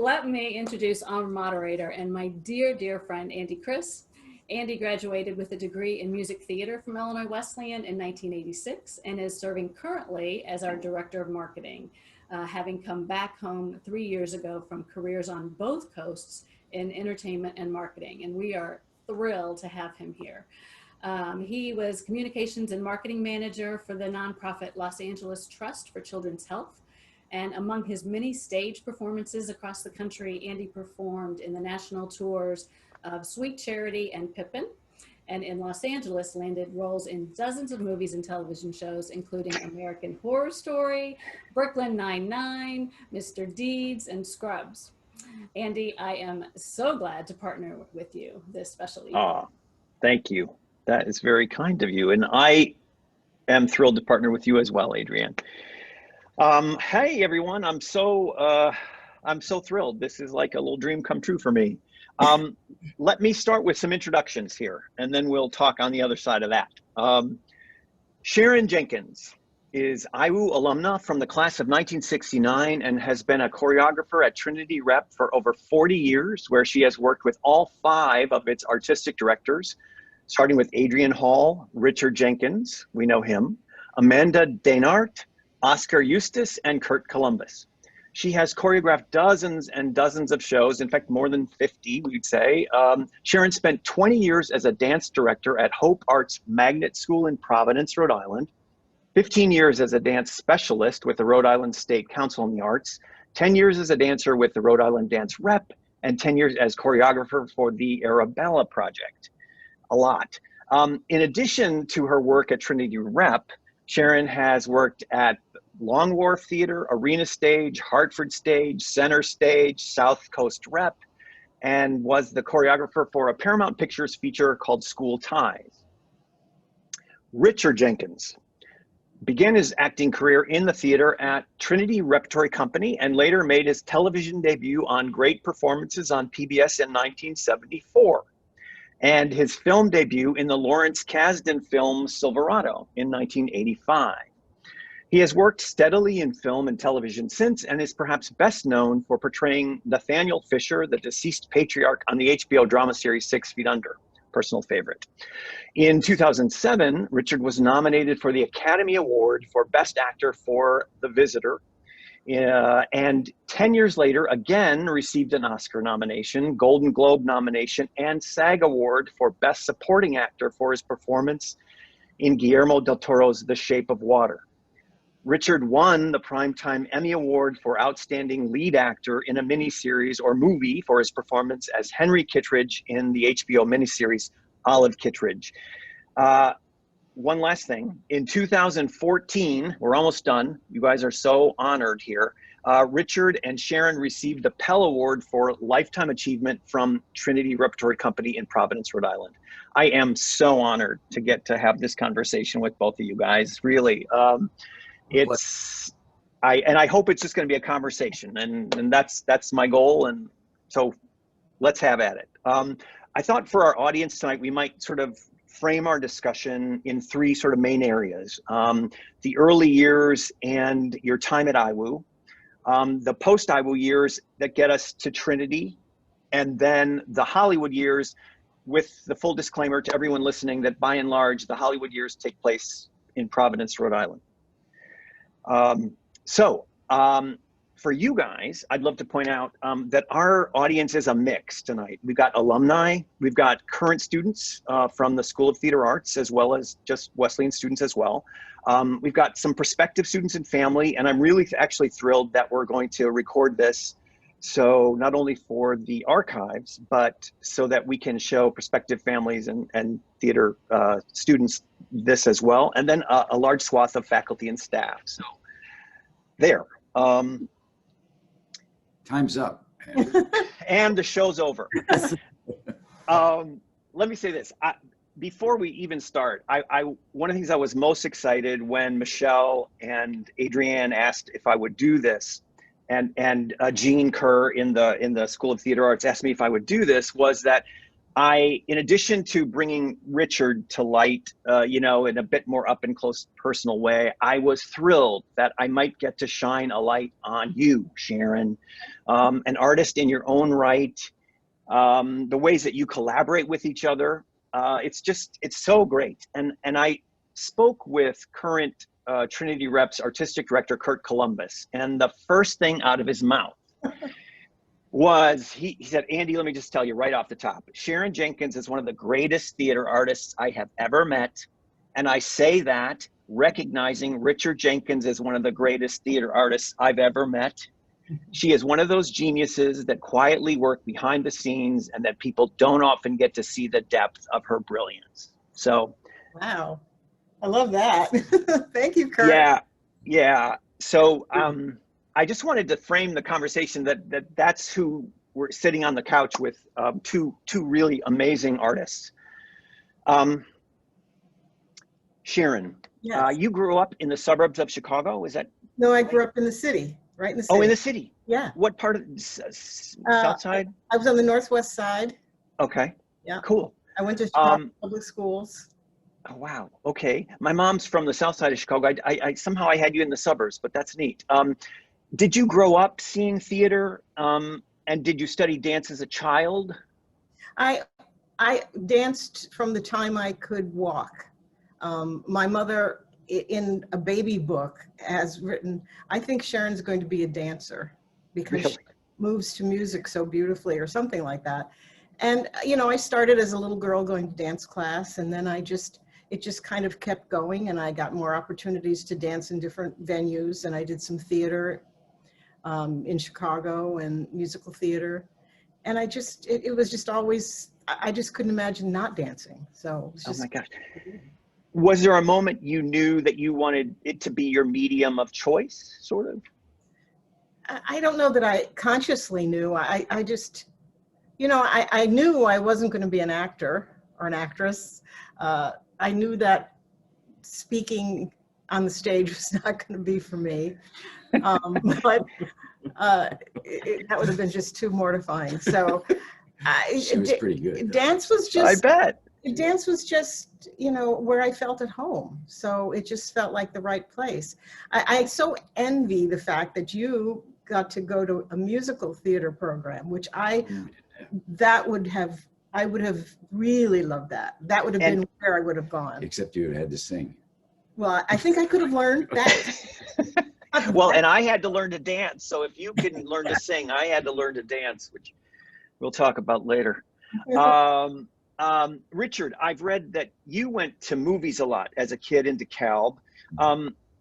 let me introduce our moderator and my dear, dear friend, Andy Chris. Andy graduated with a degree in music theater from Illinois Wesleyan in 1986 and is serving currently as our director of marketing, having come back home 3 years ago from careers on both coasts in entertainment and marketing. And we are thrilled to have him here. He was communications and marketing manager for the nonprofit Los Angeles Trust for Children's Health. And among his many stage performances across the country, Andy performed in the national tours of Sweet Charity and Pippin, and in Los Angeles landed roles in dozens of movies and television shows, including American Horror Story, Brooklyn Nine-Nine, Mr. Deeds, and Scrubs. Andy, I am so glad to partner with you this special evening. Oh, thank you. That is very kind of you. And I am thrilled to partner with you as well, Adrienne. Hey, everyone. I'm so thrilled. This is like a little dream come true for me. Let me start with some introductions here, and then we'll talk on the other side of that. Sharon Jenkins is IWU alumna from the class of 1969 and has been a choreographer at Trinity Rep for over 40 years, where she has worked with all 5 of its artistic directors, starting with Adrienne Hall, Richard Jenkins, we know him, Amanda Dainart, Oscar Eustace, and Kurt Columbus. She has choreographed dozens and dozens of shows, in fact, more than 50, we'd say. Sharon spent 20 years as a dance director at Hope Arts Magnet School in Providence, Rhode Island, 15 years as a dance specialist with the Rhode Island State Council on the Arts, 10 years as a dancer with the Rhode Island Dance Rep, and 10 years as choreographer for the Arabella Project. A lot. In addition to her work at Trinity Rep, Sharon has worked at Long Wharf Theater, Arena Stage, Hartford Stage, Center Stage, South Coast Rep, and was the choreographer for a Paramount Pictures feature called School Ties. Richard Jenkins began his acting career in the theater at Trinity Repertory Company and later made his television debut on Great Performances on PBS in 1974. And his film debut in the Lawrence Kasdan film Silverado in 1985. He has worked steadily in film and television since and is perhaps best known for portraying Nathaniel Fisher, the deceased patriarch on the HBO drama series 6 Feet Under, personal favorite. In 2007, Richard was nominated for the Academy Award for Best Actor for The Visitor. And 10 years later, again, received an Oscar nomination, Golden Globe nomination, and SAG Award for Best Supporting Actor for his performance in Guillermo del Toro's The Shape of Water. Richard won the Primetime Emmy Award for Outstanding Lead Actor in a Miniseries or Movie for his performance as Henry Kittredge in the HBO miniseries Olive Kittredge. One last thing, in 2014, we're almost done. You guys are so honored here. Richard and Sharon received the Pell Award for Lifetime Achievement from Trinity Repertory Company in Providence, Rhode Island. I am so honored to get to have this conversation with both of you guys, really. I hope it's just going to be a conversation, and that's my goal. And so let's have at it. I thought for our audience tonight, we might sort of frame our discussion in 3 sort of main areas. The early years and your time at IWU, the post-IWU years that get us to Trinity, and then the Hollywood years, with the full disclaimer to everyone listening that by and large, the Hollywood years take place in Providence, Rhode Island. For you guys, I'd love to point out that our audience is a mix tonight. We've got alumni, we've got current students from the School of Theater Arts, as well as just Wesleyan students as well. We've got some prospective students and family, and I'm really actually thrilled that we're going to record this. So not only for the archives, but so that we can show prospective families and theater students this as well. And then a large swath of faculty and staff. So there. Time's up. And the show's over. Let me say this. Before we even start, one of the things I was most excited when Michelle and Adrienne asked if I would do this, and Jean Kerr in the School of Theater Arts asked me if I would do this, was that in addition to bringing Richard to light, you know, in a bit more up and close personal way, I was thrilled that I might get to shine a light on you, Sharon, an artist in your own right, the ways that you collaborate with each other. It's so great. And I spoke with current Trinity Rep's artistic director, Kurt Columbus, and the first thing out of his mouth was he said, Andy, let me just tell you right off the top, Sharon Jenkins is one of the greatest theater artists I have ever met. And I say that recognizing Richard Jenkins as one of the greatest theater artists I've ever met. She is one of those geniuses that quietly work behind the scenes and that people don't often get to see the depth of her brilliance. So. Wow. I love that. Thank you, Kurt. Yeah. Yeah. So, I just wanted to frame the conversation that's who we're sitting on the couch with, two really amazing artists. Sharon, Yes. you grew up in the suburbs of Chicago, is that? No, I grew up in the city, right in the city. Oh, in the city? Yeah. What part of South Side? I was on the Northwest side. Okay. Yeah. Cool. I went to Chicago public schools. Oh, wow. Okay. My mom's from the South Side of Chicago. I somehow I had you in the suburbs, but that's neat. Did you grow up seeing theater? And did you study dance as a child? I danced from the time I could walk. My mother, in a baby book, has written, I think Sharon's going to be a dancer because Really? she moves to music so beautifully, or something like that. And, you know, I started as a little girl going to dance class, and then it just kind of kept going, and I got more opportunities to dance in different venues, and I did some theater in Chicago and musical theater. And it was just always, I just couldn't imagine not dancing. So it was just, Oh my gosh. Was there a moment you knew that you wanted it to be your medium of choice, sort of? I don't know that I consciously knew. I just, you know, I knew I wasn't going to be an actor or an actress. I knew that speaking on the stage was not going to be for me. But that would have been just too mortifying. So She was pretty good. Dance was just, I bet. dance was just, you know, where I felt at home. So it just felt like the right place. I so envy the fact that you got to go to a musical theater program, which I would have really loved that. That would have been where I would have gone. Except you had to sing. Well, I think I could have learned that. Well, and I had to learn to dance. So if you couldn't learn to sing, I had to learn to dance, which we'll talk about later. Richard, I've read that you went to movies a lot as a kid in DeKalb.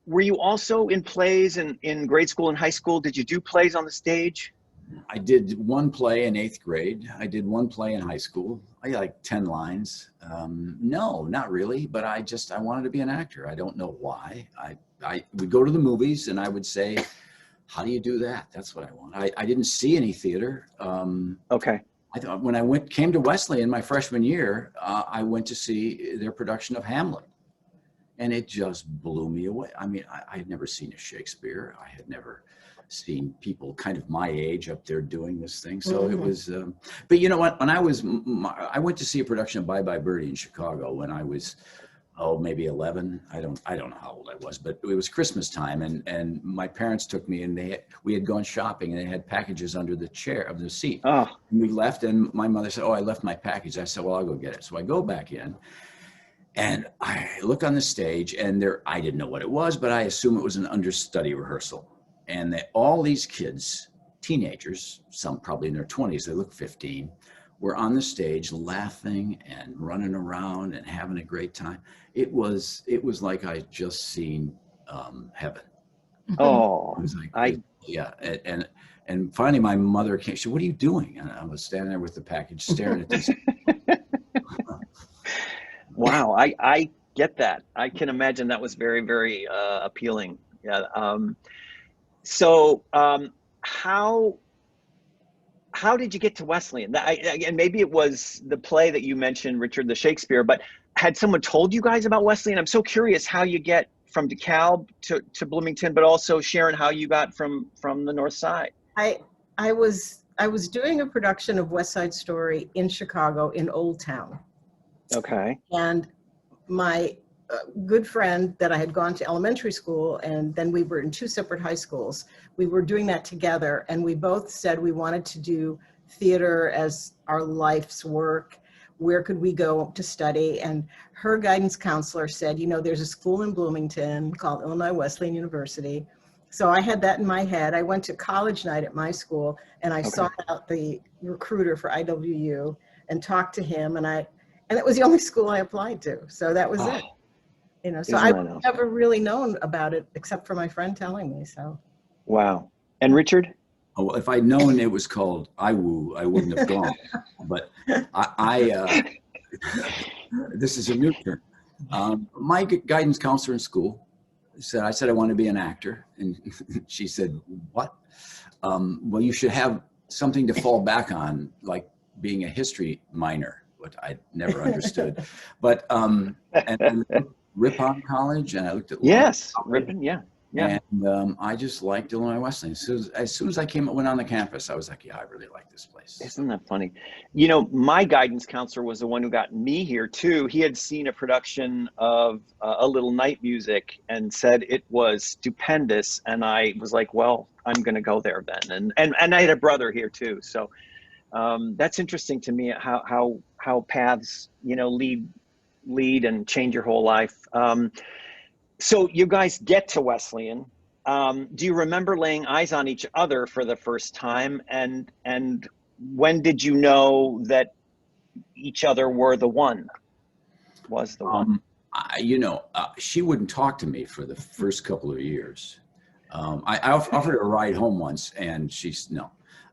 Were you also in plays in grade school and high school? Did you do plays on the stage? I did one play in 8th grade. I did one play in high school. I had like 10 lines. No, not really, but I wanted to be an actor. I don't know why. I would go to the movies and I would say, how do you do that? That's what I want. I didn't see any theater. Okay. I thought when I came to Wesleyan my freshman year, I went to see their production of Hamlet. And it just blew me away. I mean, I had never seen a Shakespeare. I had never seen people kind of my age up there doing this thing. So it was, but you know what, when I went to see a production of Bye Bye Birdie in Chicago when I was, maybe 11. I don't know how old I was, but it was Christmas time, and my parents took me, and we had gone shopping, and they had packages under the seat. Oh. And we left, and my mother said, I left my package. I said, well, I'll go get it. So I go back in, and I look on the stage, and I didn't know what it was, but I assume it was an understudy rehearsal. And all these kids, teenagers, some probably in their 20s, they look 15, were on the stage laughing and running around and having a great time. It was like I just seen heaven. Oh, it was like, yeah. And finally my mother came, she said, what are you doing? And I was standing there with the package staring at this. Wow, I get that. I can imagine that was very, very appealing. Yeah. So how did you get to Wesleyan? And maybe it was the play that you mentioned, Richard, the Shakespeare, but had someone told you guys about Wesleyan? I'm so curious how you get from DeKalb to Bloomington, but also Sharon, how you got from the North Side. I was I was doing a production of West Side Story in Chicago in Old Town. Okay. And my good friend that I had gone to elementary school, and then we were in two separate high schools. We were doing that together, and we both said we wanted to do theater as our life's work. Where could we go to study? And her guidance counselor said, you know, there's a school in Bloomington called Illinois Wesleyan University. So I had that in my head. I went to college night at my school, and I sought out the recruiter for IWU and talked to him, and it was the only school I applied to. So that was it. You know, so I've never really known about it except for my friend telling me. So. Wow. And Richard? Oh, well, if I'd known it was called IWU, I wouldn't have gone. But this is a new term. My guidance counselor in school said, I said I want to be an actor. And she said, what? Well, you should have something to fall back on, like being a history minor, which I never understood. But, and Ripon College, and I looked at Ripon, yeah. And I just liked Illinois Wesleyan. As soon as I went on the campus, I was like, yeah, I really like this place. Isn't that funny? You know, my guidance counselor was the one who got me here too. He had seen a production of A Little Night Music and said it was stupendous, and I was like, well, I'm going to go there then. And I had a brother here too, so that's interesting to me how paths, you know, lead and change your whole life. So you guys get to Wesleyan. Do you remember laying eyes on each other for the first time? And when did you know that each other were the one? Was the one? She wouldn't talk to me for the first couple of years. I offered her a ride home once, and she didn't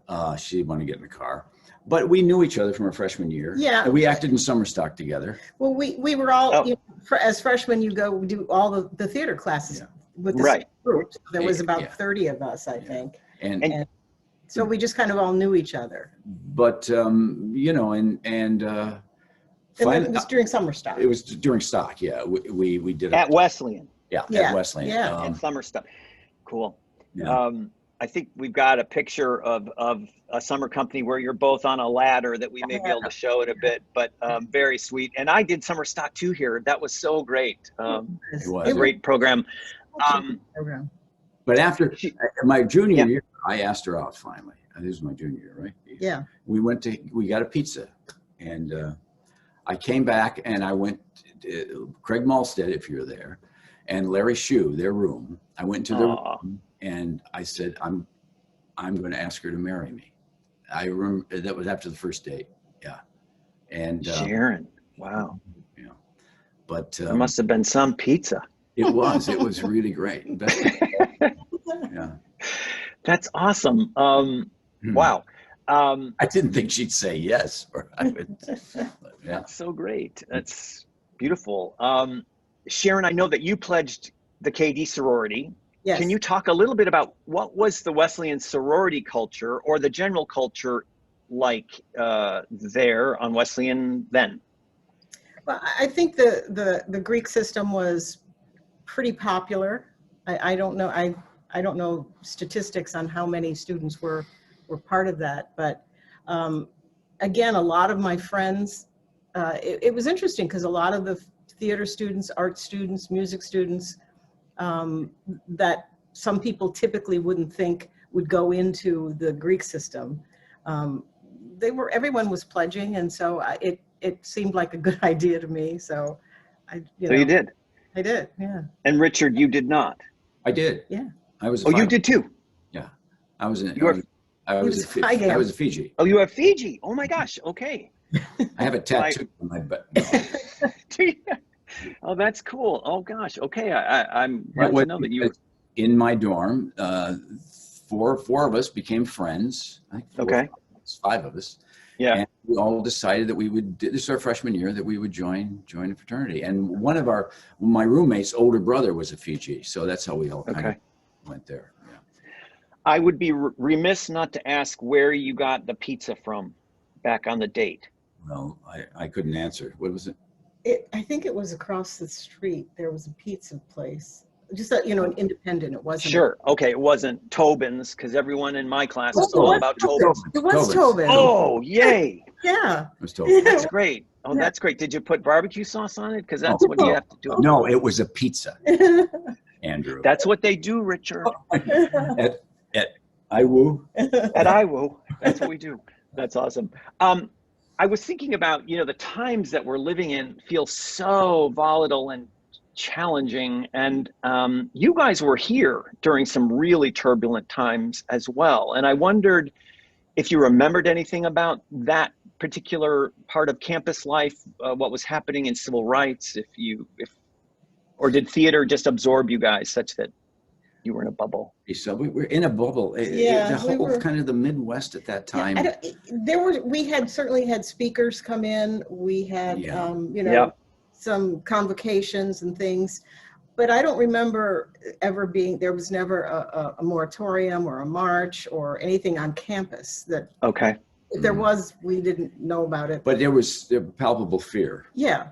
want to get in the car. But we knew each other from our freshman year. Yeah. And we acted in summer stock together. Well, we were all, as freshmen, you go do all the theater classes with the same group. So there was about 30 of us, I think. And so we just kind of all knew each other. But, and it was during summer stock. It was during stock, yeah. We did at Wesleyan. Yeah, at Wesleyan. Yeah. At summer stock. Cool. Yeah. I think we've got a picture of a summer company where you're both on a ladder that we may be able to show it a bit, but very sweet. And I did summer stock too here. That was so great. It was a great program. But after my junior year, I asked her out finally. This was my junior year, right? Yeah. We got a pizza, and I came back and I went to Craig Malstead, if you're there, and Larry Shue, their room. I went to their room. And I said, I'm going to ask her to marry me. I remember that was after the first date. Yeah. And Sharon, wow. Yeah. But there must have been some pizza. It was really great. Yeah. That's awesome. Wow. I didn't think she'd say yes. Or I would, yeah. That's so great. That's beautiful. Sharon, I know that you pledged the KD sorority. Yes. Can you talk a little bit about what was the Wesleyan sorority culture or the general culture like there on Wesleyan then? Well, I think the Greek system was pretty popular. I don't know. I don't know statistics on how many students were part of that, but again, a lot of my friends. It was interesting because a lot of the theater students, art students, music students. That some people typically wouldn't would go into the Greek system. Everyone was pledging, and so it seemed like a good idea to me. So you did? I did, yeah. And Richard, you did not? I did. Yeah. I was. You did too? Yeah, I was in. I was a Fiji. Oh, you have Fiji? Oh my gosh. Okay. I have a tattoo on my butt. Oh, that's cool. Oh gosh. Okay. I'm glad to know that you. In my dorm, four of us became friends. I think five of us. Yeah. And we all decided that we would. This is our freshman year that we would join a fraternity. And one of my roommate's older brother was a Fiji, so that's how we all kind of went there. Yeah. I would be remiss not to ask where you got the pizza from, back on the date. Well, I couldn't answer. What was it? I think it was across the street. There was a pizza place. just a, an independent. It wasn't. Sure. Okay. It wasn't Tobin's because everyone in my class Oh, is all about Tobin's. It was Tobin's. Tobin. Oh, yay. Yeah. It was Tobin. That's great. Oh, Yeah. that's great. Did you put barbecue sauce on it? Because that's what you have to do. No, it was a pizza, Andrew. That's what they do, Richard. at IWU. At IWU. That's what we do. That's awesome. I was thinking about, the times that we're living in feel so volatile and challenging. And you guys were here during some really turbulent times as well. And I wondered if you remembered anything about that particular part of campus life, what was happening in civil rights, or did theater just absorb you guys such that you were in a bubble? So we were in a bubble. Yeah, The whole we were kind of the Midwest at that time. we had certainly had speakers come in. We had, Yeah. some convocations and things, but I don't remember there was never a moratorium or a march or anything on campus that. Okay. If there was, we didn't know about it. But there was palpable fear. Yeah.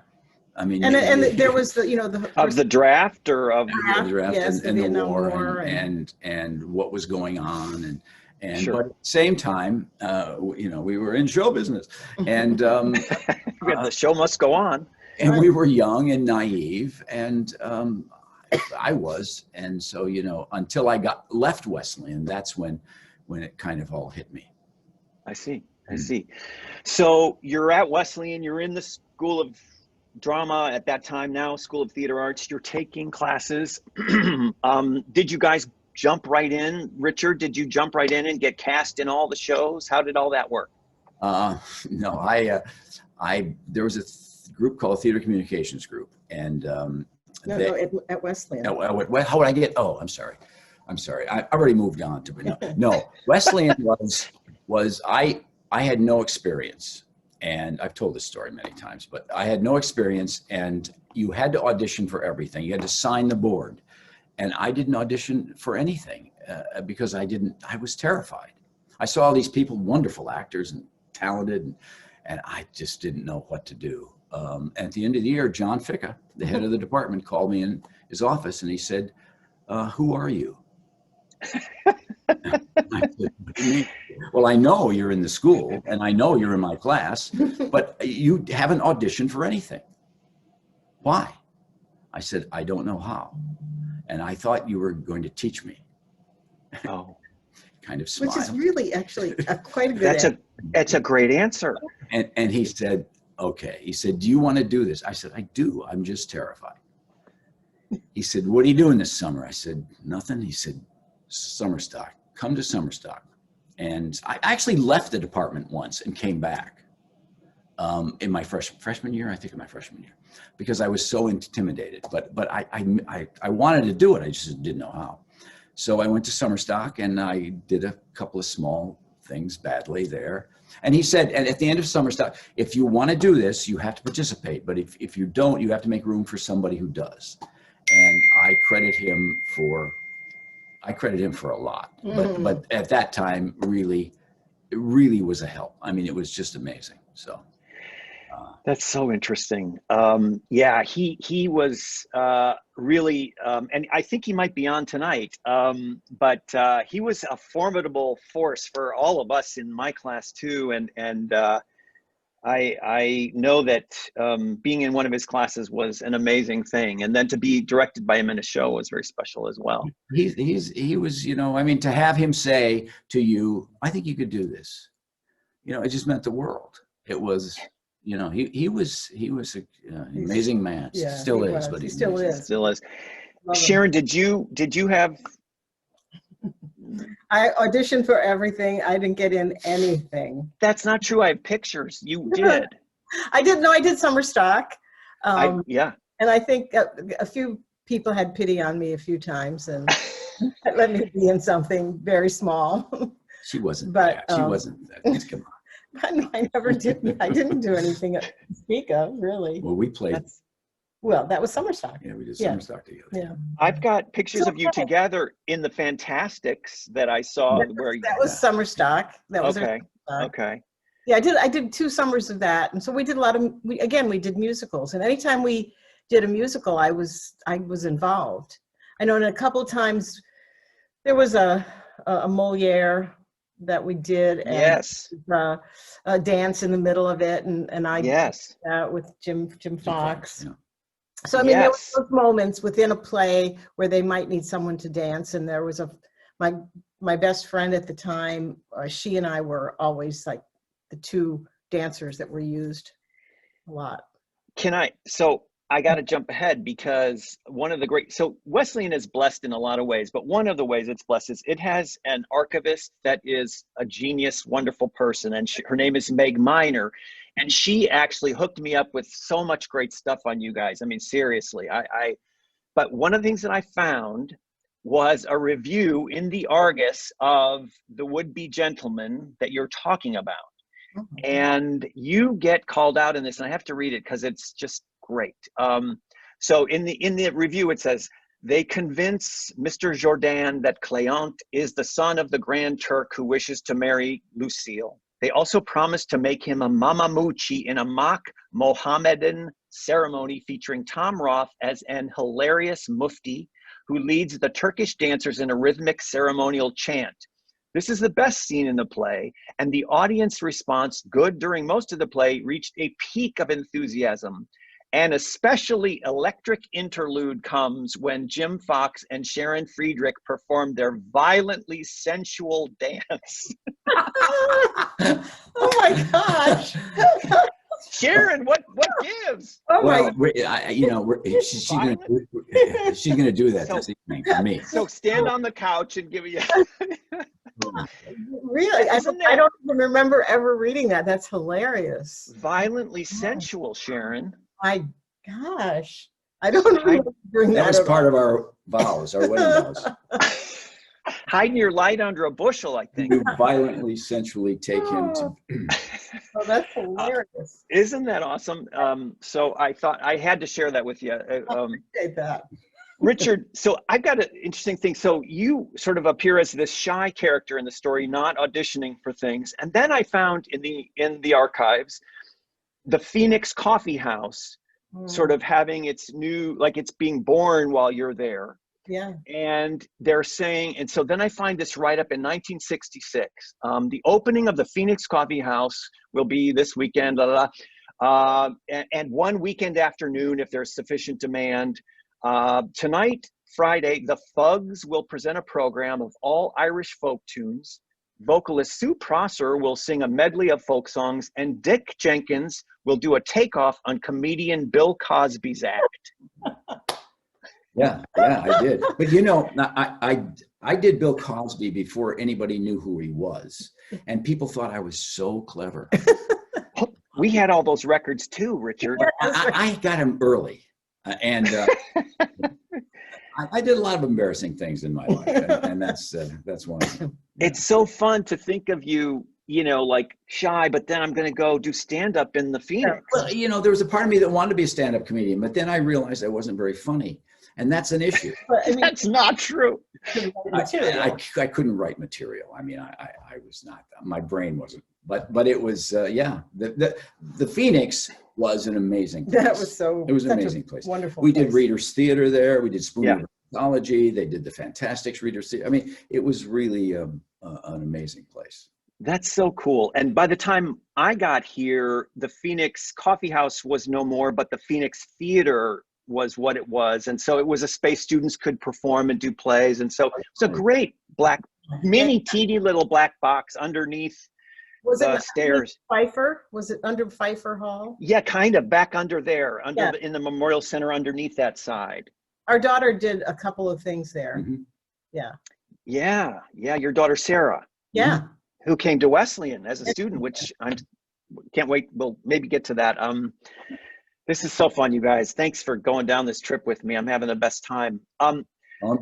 I mean, And there was the Of the draft or of the draft yes, and the Vietnam war and and what was going on and Sure. but at the same time, we were in show business and the show must go on. and we were young and naive and I was, and so until I left Wesleyan, that's when it kind of all hit me. I see. So you're at Wesleyan, you're in the School of Drama at that time, now School of Theater Arts, you're taking classes. Did you guys jump right in? Richard, did you jump right in and get cast in all the shows? How did all that work? No, there was a group called Theater Communications Group, and at Wesleyan. how would I get? Oh, I'm sorry. I already moved on to no. Wesleyan was I had no experience. And I've told this story many times, but I had no experience and you had to audition for everything. You had to sign the board. And I didn't audition for anything because I was terrified. I saw all these people, wonderful actors and talented, and I just didn't know what to do. At the end of the year, John Ficca, the head of the department, called me in his office and he said, who are you? I said, what do you mean? Well, I know you're in the school and I know you're in my class, but you haven't auditioned for anything. Why? I said, I don't know how. And I thought you were going to teach me. Oh, Kind of smiled. Which is really actually quite a good that's a great answer. And he said, okay. He said, do you want to do this? I said, I do. I'm just terrified. He said, what are you doing this summer? I said, nothing. He said, summer stock. Come to summer stock. And I actually left the department once and came back in my freshman year, because I was so intimidated. But I wanted to do it. I just didn't know how. So I went to summer stock and I did a couple of small things badly there. And he said, and at the end of summer stock, if you want to do this, you have to participate. But if you don't, you have to make room for somebody who does. And I credit him for a lot, but at that time, it really was a help. I mean, it was just amazing. So that's so interesting. Yeah, he was really, and I think he might be on tonight. But he was a formidable force for all of us in my class too, and I know that being in one of his classes was an amazing thing, and then to be directed by him in a show was very special as well. He was, I mean, to have him say to you, I think you could do this, it just meant the world. It was, he was an amazing man. Yeah, Still is, but he still is. Still is. Love him. Sharon, did you have? I auditioned for everything. I didn't get in anything. That's not true. I have pictures. You did. I did summer stock. Yeah. And I think a few people had pity on me a few times and let me be in something very small. She wasn't. But she wasn't. Come on. No, I never did. I didn't do anything to speak of, really. Well, we played. Well, that was summer stock. Yeah, we did summer stock together. Yeah. I've got pictures of you together in the Fantastics that I saw. That was summer stock. That was okay. Stock. Okay. Yeah, I did 2 summers of that, and so we did a lot of. We did musicals, and anytime we did a musical, I was involved. I know in a couple of times there was a Moliere that we did, and Yes. a dance in the middle of it, and I Yes. did that with Jim Fox. Yeah. So I mean, there were Yes. those moments within a play where they might need someone to dance, and there was my best friend at the time. She and I were always like the two dancers that were used a lot. So I got to jump ahead because so Wesleyan is blessed in a lot of ways, but one of the ways it's blessed is it has an archivist that is a genius, wonderful person. And her name is Meg Miner. And she actually hooked me up with so much great stuff on you guys. I mean, seriously, but one of the things that I found was a review in the Argus of the would-be gentleman that you're talking about. And you get called out in this, and I have to read it because it's just great. So in the review, it says, they convince Mr. Jourdan that Cléante is the son of the Grand Turk who wishes to marry Lucille. They also promise to make him a mamamouchi in a mock Mohammedan ceremony featuring Tom Roth as an hilarious mufti who leads the Turkish dancers in a rhythmic ceremonial chant. This is the best scene in the play, and the audience response, good during most of the play, reached a peak of enthusiasm. An especially electric interlude comes when Jim Fox and Sharon Friedrich perform their violently sensual dance. Oh my gosh. Sharon, what gives? Oh my Well, she's going to do that this evening for me. So stand on the couch and give me Really? I don't even remember ever reading that. That's hilarious. Violently sensual, Sharon. My gosh. I don't remember doing that. That was part of our vows, our wedding vows. Hiding your light under a bushel, I think. You violently, sensually take him to. Oh, that's hilarious. Isn't that awesome? So I thought I had to share that with you. I appreciate that. Richard, so I've got an interesting thing. So you sort of appear as this shy character in the story, not auditioning for things. And then I found in the archives, the Phoenix Coffee House sort of having its new, like it's being born while you're there. Yeah. And they're saying, and so then I find this write-up in 1966. The opening of the Phoenix Coffee House will be this weekend, and one weekend afternoon if there's sufficient demand. Tonight, Friday, the Thugs will present a program of all Irish folk tunes. Vocalist Sue Prosser will sing a medley of folk songs, and Dick Jenkins will do a takeoff on comedian Bill Cosby's act. Yeah, I did. But you know, I did Bill Cosby before anybody knew who he was, and people thought I was so clever. We had all those records too, Richard. I got him early, and I did a lot of embarrassing things in my life, and that's one of them. It's so fun to think of you, like shy, but then I'm going to go do stand-up in the Phoenix. Well, there was a part of me that wanted to be a stand-up comedian, but then I realized I wasn't very funny. And that's an issue. But, I mean, That's not true. I couldn't write material. I mean, I was not, my brain wasn't, but it was, the Phoenix was an amazing place. that was It was an amazing place. Wonderful. We place. did Reader's Theater there. We did Spoon Yeah. Mythology. They did the Fantastics Reader's Theater. I mean, it was really an amazing place. That's so cool. And by the time I got here, the Phoenix Coffee House was no more, but the Phoenix Theater was what it was. And so it was a space students could perform and do plays. And so it's a great mini teeny little black box underneath Was the it stairs. Pfeiffer? Was it under Pfeiffer Hall? Yeah, kind of back under there, in the Memorial Center underneath that side. Our daughter did a couple of things there. Mm-hmm. Yeah. Yeah. Your daughter, Sarah, Yeah. who came to Wesleyan as a student, which I can't wait. We'll maybe get to that. This is so fun, you guys. Thanks for going down this trip with me. I'm having the best time. I'm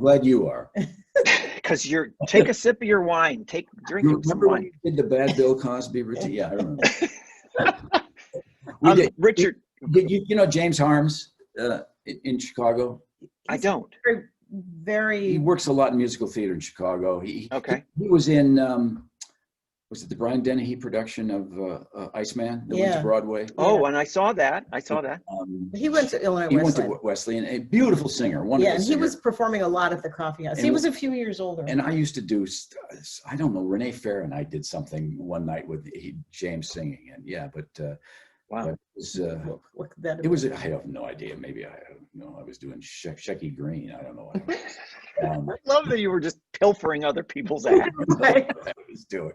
glad you are. Because take a sip of your wine. Drink some Remember when wine. you did the bad Bill Cosby routine? Yeah, I remember. Richard, Did you know James Harms in Chicago? I don't. Very, He very. works a lot in musical theater in Chicago. He Okay. was in was it the Brian Dennehy production of Iceman that went Yeah. to Broadway? Oh, and I saw that. I saw that. He went to Illinois He went Wesleyan. to Wesleyan, a beautiful singer, wonderful Yeah, and he singer. was performing a lot at the coffee house. And He was a few years older. And I used to do, I don't know, Renee Fair and I did something one night with James singing, and yeah, but Wow. but What could that have it was I have no idea. Maybe I don't know. I was doing Shecky Green. I don't know. I love that you were just pilfering other people's acts. Right. I was doing.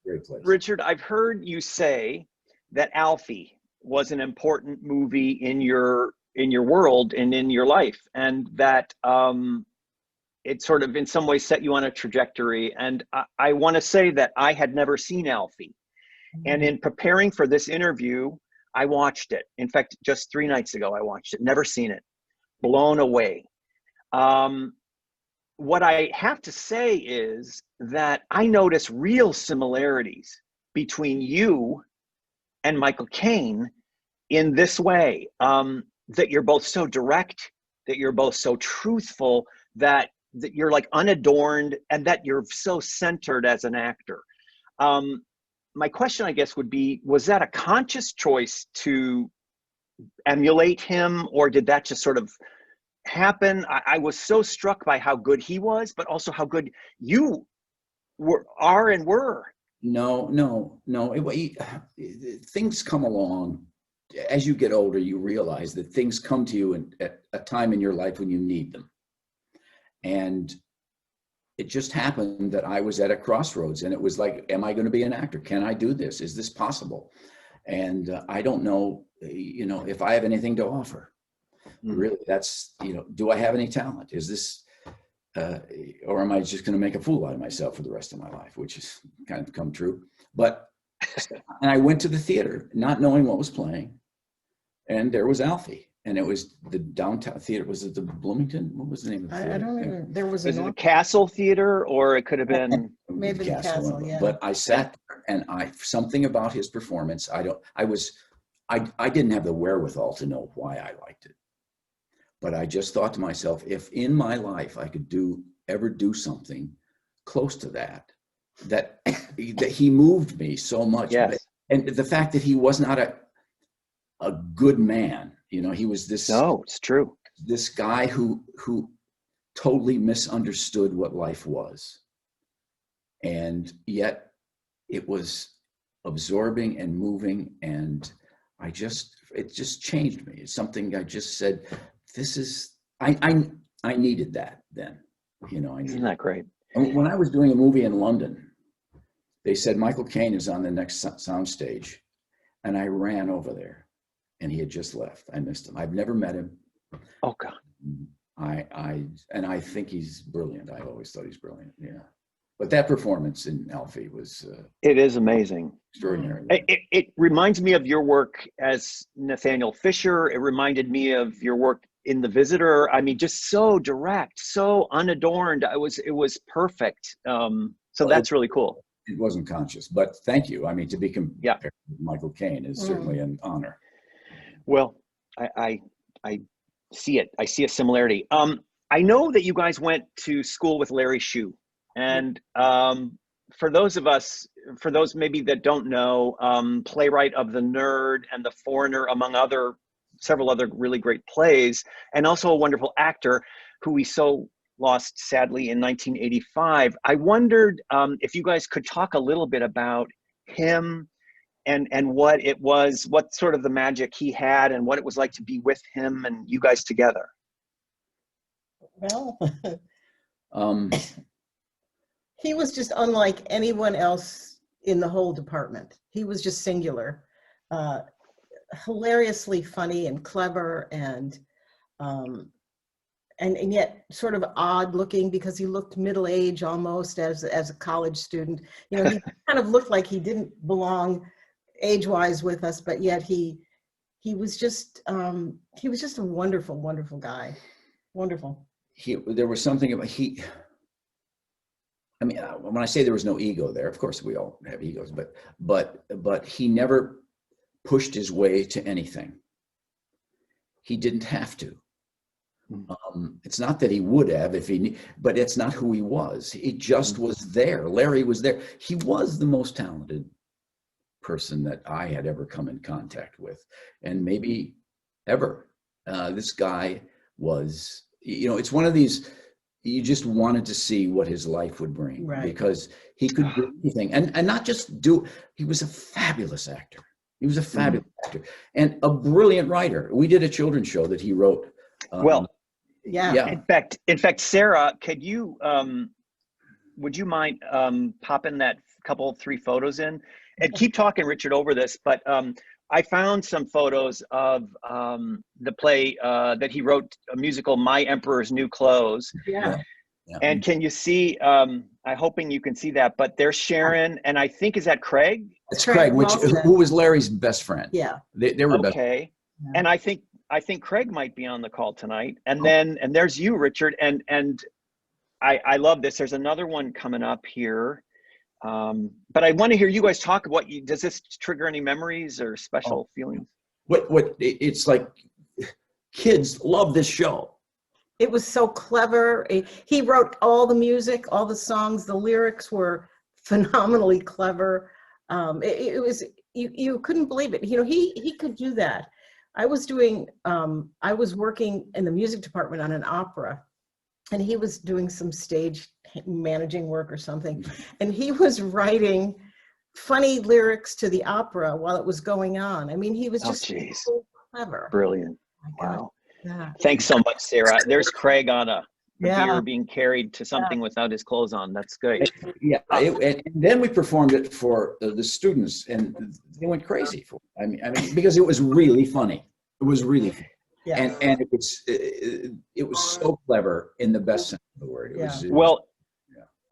Great place. Richard, I've heard you say that Alfie was an important movie in your world and in your life, and that it sort of in some ways set you on a trajectory. And I want to say that I had never seen Alfie. And in preparing for this interview, I watched it. In fact, just 3 nights ago, I watched it. Never seen it. Blown away. What I have to say is that I notice real similarities between you and Michael Caine in this way, that you're both so direct, that you're both so truthful, that you're like unadorned, and that you're so centered as an actor. My question, I guess, would be, was that a conscious choice to emulate him, or did that just sort of happen? I was so struck by how good he was, but also how good you are and were. No. Things come along. As you get older, you realize that things come to you at a time in your life when you need them. And it just happened that I was at a crossroads, and it was like, am I going to be an actor? Can I do this? Is this possible? And I don't know, if I have anything to offer. Really, that's, do I have any talent? Is this, or am I just going to make a fool out of myself for the rest of my life, which has kind of come true. But, and I went to the theater not knowing what was playing. And there was Alfie. And it was the downtown theater. Was it the Bloomington? What was the name of the theater? I don't even, there was Is it the Castle Theater, or it could have been maybe the Castle, yeah. But I sat there, and something about his performance, I didn't have the wherewithal to know why I liked it. But I just thought to myself, if in my life I could ever do something close to that he moved me so much. Yes. And the fact that he was not a good man, he was this. No, it's true. This guy who totally misunderstood what life was. And yet it was absorbing and moving, and it just changed me. It's something I just said, I needed that then, Isn't that great? And when I was doing a movie in London, they said, Michael Caine is on the next soundstage. And I ran over there, and he had just left. I missed him. I've never met him. Oh God. I think he's brilliant. I've always thought he's brilliant. Yeah. But that performance in Alfie was it is amazing. Extraordinary. It reminds me of your work as Nathaniel Fisher. It reminded me of your work in The Visitor. I mean, just so direct, so unadorned. It was perfect. So that's really cool. It wasn't conscious, but thank you. I mean, to be compared with Michael Caine is certainly an honor. Well, I see it. I see a similarity. I know that you guys went to school with Larry Shue. And for those maybe that don't know, playwright of The Nerd and The Foreigner, among several other really great plays, and also a wonderful actor who we so lost sadly in 1985. I wondered if you guys could talk a little bit about him and what it was, what sort of the magic he had, and what it was like to be with him and you guys together. Well, he was just unlike anyone else in the whole department. He was just singular, hilariously funny and clever, and yet sort of odd looking, because he looked middle-aged almost as a college student. He kind of looked like he didn't belong age-wise with us, but yet he was just a wonderful, wonderful guy. Wonderful. There was something about I mean, when I say there was no ego there, of course we all have egos, but he never pushed his way to anything. He didn't have to. It's not that he would have if he, but it's not who he was. He just was there. Larry was there. He was the most talented person that I had ever come in contact with, and maybe ever. This guy was, you know, it's one of these, you just wanted to see what his life would bring, Right. because he could do anything, and not just do, he was a fabulous actor. He was a fabulous actor and a brilliant writer. We did a children's show that he wrote. Well, Yeah. in fact, Sarah, could you, would you mind popping that couple, 3 photos in? And keep talking, Richard, over this, but I found some photos of the play that he wrote, a musical, My Emperor's New Clothes. Yeah. Yeah. And can you see, I'm hoping you can see that, but there's Sharon, and I think, is that Craig? It's Craig, who was Larry's best friend. Yeah. They were best. Okay. Yeah. And I think Craig might be on the call tonight. And then, and there's you, Richard. And I love this. There's another one coming up here. But I want to hear you guys talk about, does this trigger any memories or special feelings? It's like, kids love this show. It was so clever. He wrote all the music, all the songs, the lyrics were phenomenally clever. It was, you couldn't believe it. You know, he could do that. I was working in the music department on an opera, and he was doing some stage managing work or something. And he was writing funny lyrics to the opera while it was going on. I mean, he was just so clever. Brilliant. Oh my God. Wow. Yeah. Thanks so much, Sarah. There's Craig on a Yeah. beer being carried to something without his clothes on. That's great. Yeah, and then we performed it for the students, and they went crazy for it. I mean, because it was really funny. It was really funny. Yeah. And it was so clever in the best sense of the word. It was, Well,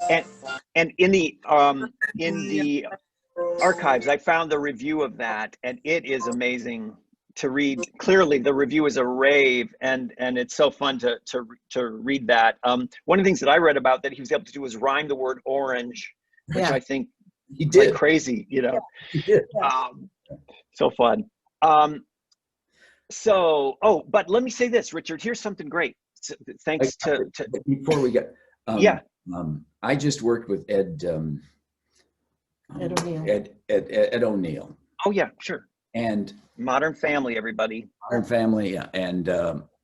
and in the archives, I found the review of that, and it is amazing to read. Clearly, the review is a rave, and it's so fun to read that. One of the things that I read about that he was able to do was rhyme the word orange, which I think he is did. like crazy, you know. Yeah. He did. So fun. But let me say this, Richard. Here's something great. Thanks to Before we get, I just worked with Ed O'Neill. Oh yeah, sure. And Modern Family, everybody. Modern Family, yeah. And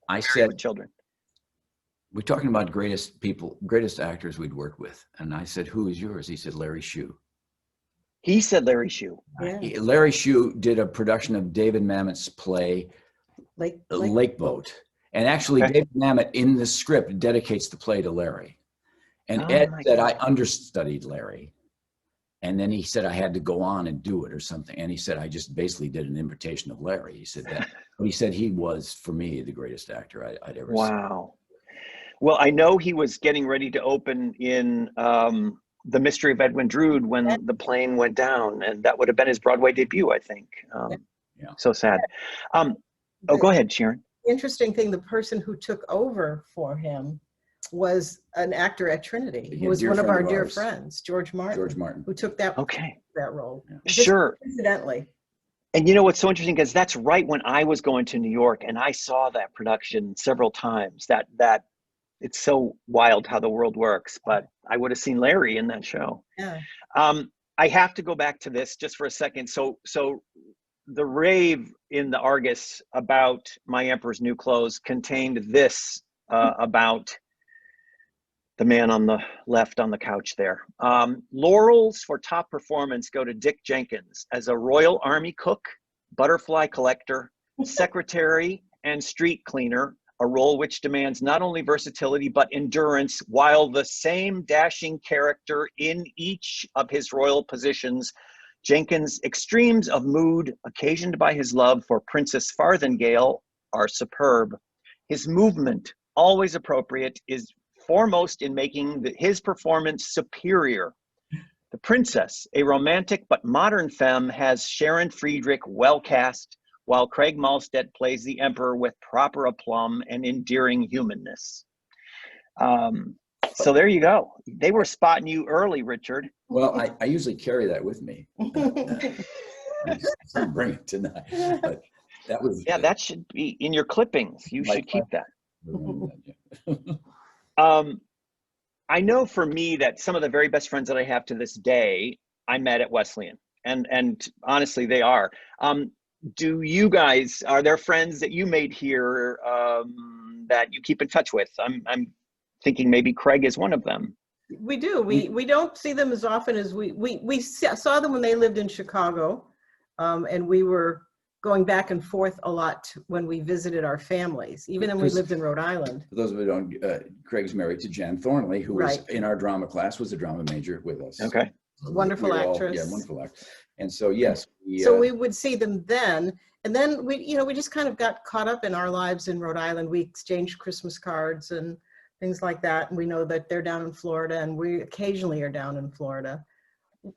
I said, children. we're talking about greatest actors we'd worked with. And I said, who is yours? He said, Larry Shue. He said Larry Shue. Yeah. Larry Shue did a production of David Mamet's play, Lake Boat. And actually, David Mamet in the script dedicates the play to Larry. And Ed said, I understudied Larry. And then he said, I had to go on and do it or something. And he said, I just basically did an imitation of Larry. He said that. But he said he was, for me, the greatest actor I'd ever seen. Wow. Well, I know he was getting ready to open in The Mystery of Edwin Drood when the plane went down. And that would have been his Broadway debut, I think. So sad. Go ahead, Sharon. Interesting thing, the person who took over for him was an actor at Trinity. He was one of our dear friends, George Martin, who took that role. Sure. Incidentally. And you know what's so interesting, because that's right when I was going to New York, and I saw that production several times. That it's so wild how the world works. But I would have seen Larry in that show. Yeah. I have to go back to this just for a second. So the rave in the Argus about My Emperor's New Clothes contained this about the man on the left on the couch there. Laurels for top performance go to Dick Jenkins as a Royal Army cook, butterfly collector, secretary, and street cleaner, a role which demands not only versatility but endurance, while the same dashing character in each of his royal positions. Jenkins' extremes of mood, occasioned by his love for Princess Farthingale, are superb. His movement, always appropriate, is foremost in making his performance superior. The Princess, a romantic but modern femme, has Sharon Friedrich well cast, while Craig Malstead plays the Emperor with proper aplomb and endearing humanness. So there you go. They were spotting you early, Richard. Well, I usually carry that with me. I didn't bring it tonight. But that was that should be in your clippings. You should keep that. I know for me that some of the very best friends that I have to this day, I met at Wesleyan, and honestly, they are. Do you guys, are there friends that you made here that you keep in touch with? I'm thinking maybe Craig is one of them. We do. We don't see them as often as we saw them when they lived in Chicago, and we were going back and forth a lot when we visited our families, even when we lived in Rhode Island. For those of you who don't, Craig's married to Jan Thornley, who was Right. in our drama class, was a drama major with us. Okay. Wonderful actress. Yeah, wonderful actress. And so, yes. So we would see them then, and then we just kind of got caught up in our lives in Rhode Island. We exchanged Christmas cards and things like that. And we know that they're down in Florida, and we occasionally are down in Florida.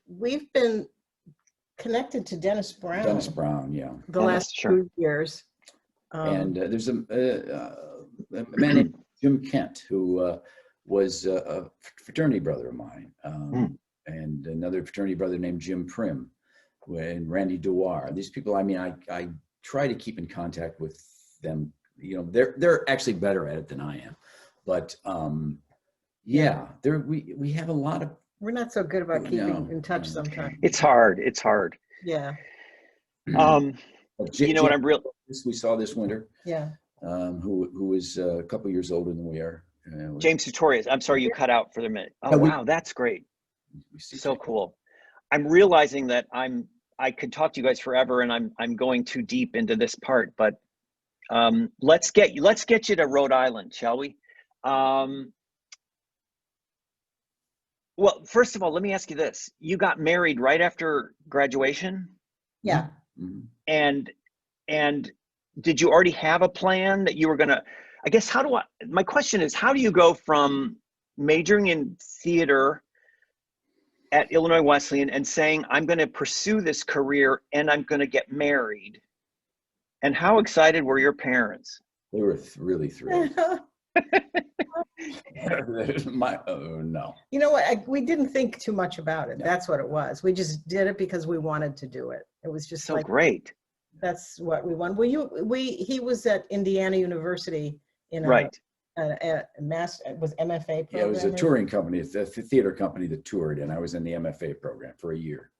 We've been connected to Dennis Brown. Dennis Brown, yeah. The last few years. And there's a man named Jim Kent, who was a fraternity brother of mine, and another fraternity brother named Jim Prim, and Randy Dewar. These people, I mean, I try to keep in contact with them. You know, they're actually better at it than I am, but yeah, we have a lot of. We're not so good about keeping in touch sometimes. It's hard. It's hard. Yeah. You know what I'm real. We saw this winter. Yeah. Who is a couple years older than we are. James Tutorius. I'm sorry you cut out for a minute. Oh wow, that's great. So cool. I'm realizing that I could talk to you guys forever, and I'm going too deep into this part, but let's get you to Rhode Island, shall we? Well, first of all, let me ask you this. You got married right after graduation? Yeah. And did you already have a plan that you were gonna, I guess, my question is, how do you go from majoring in theater at Illinois Wesleyan and saying, I'm gonna pursue this career and I'm gonna get married? And how excited were your parents? They were really thrilled. No. You know what? We didn't think too much about it. That's what it was. We just did it because we wanted to do it. It was just so like, great. That's what we wanted. He was at Indiana University in right. a was MFA program. Yeah, it was a touring company. It's a theater company that toured, and I was in the MFA program for a year.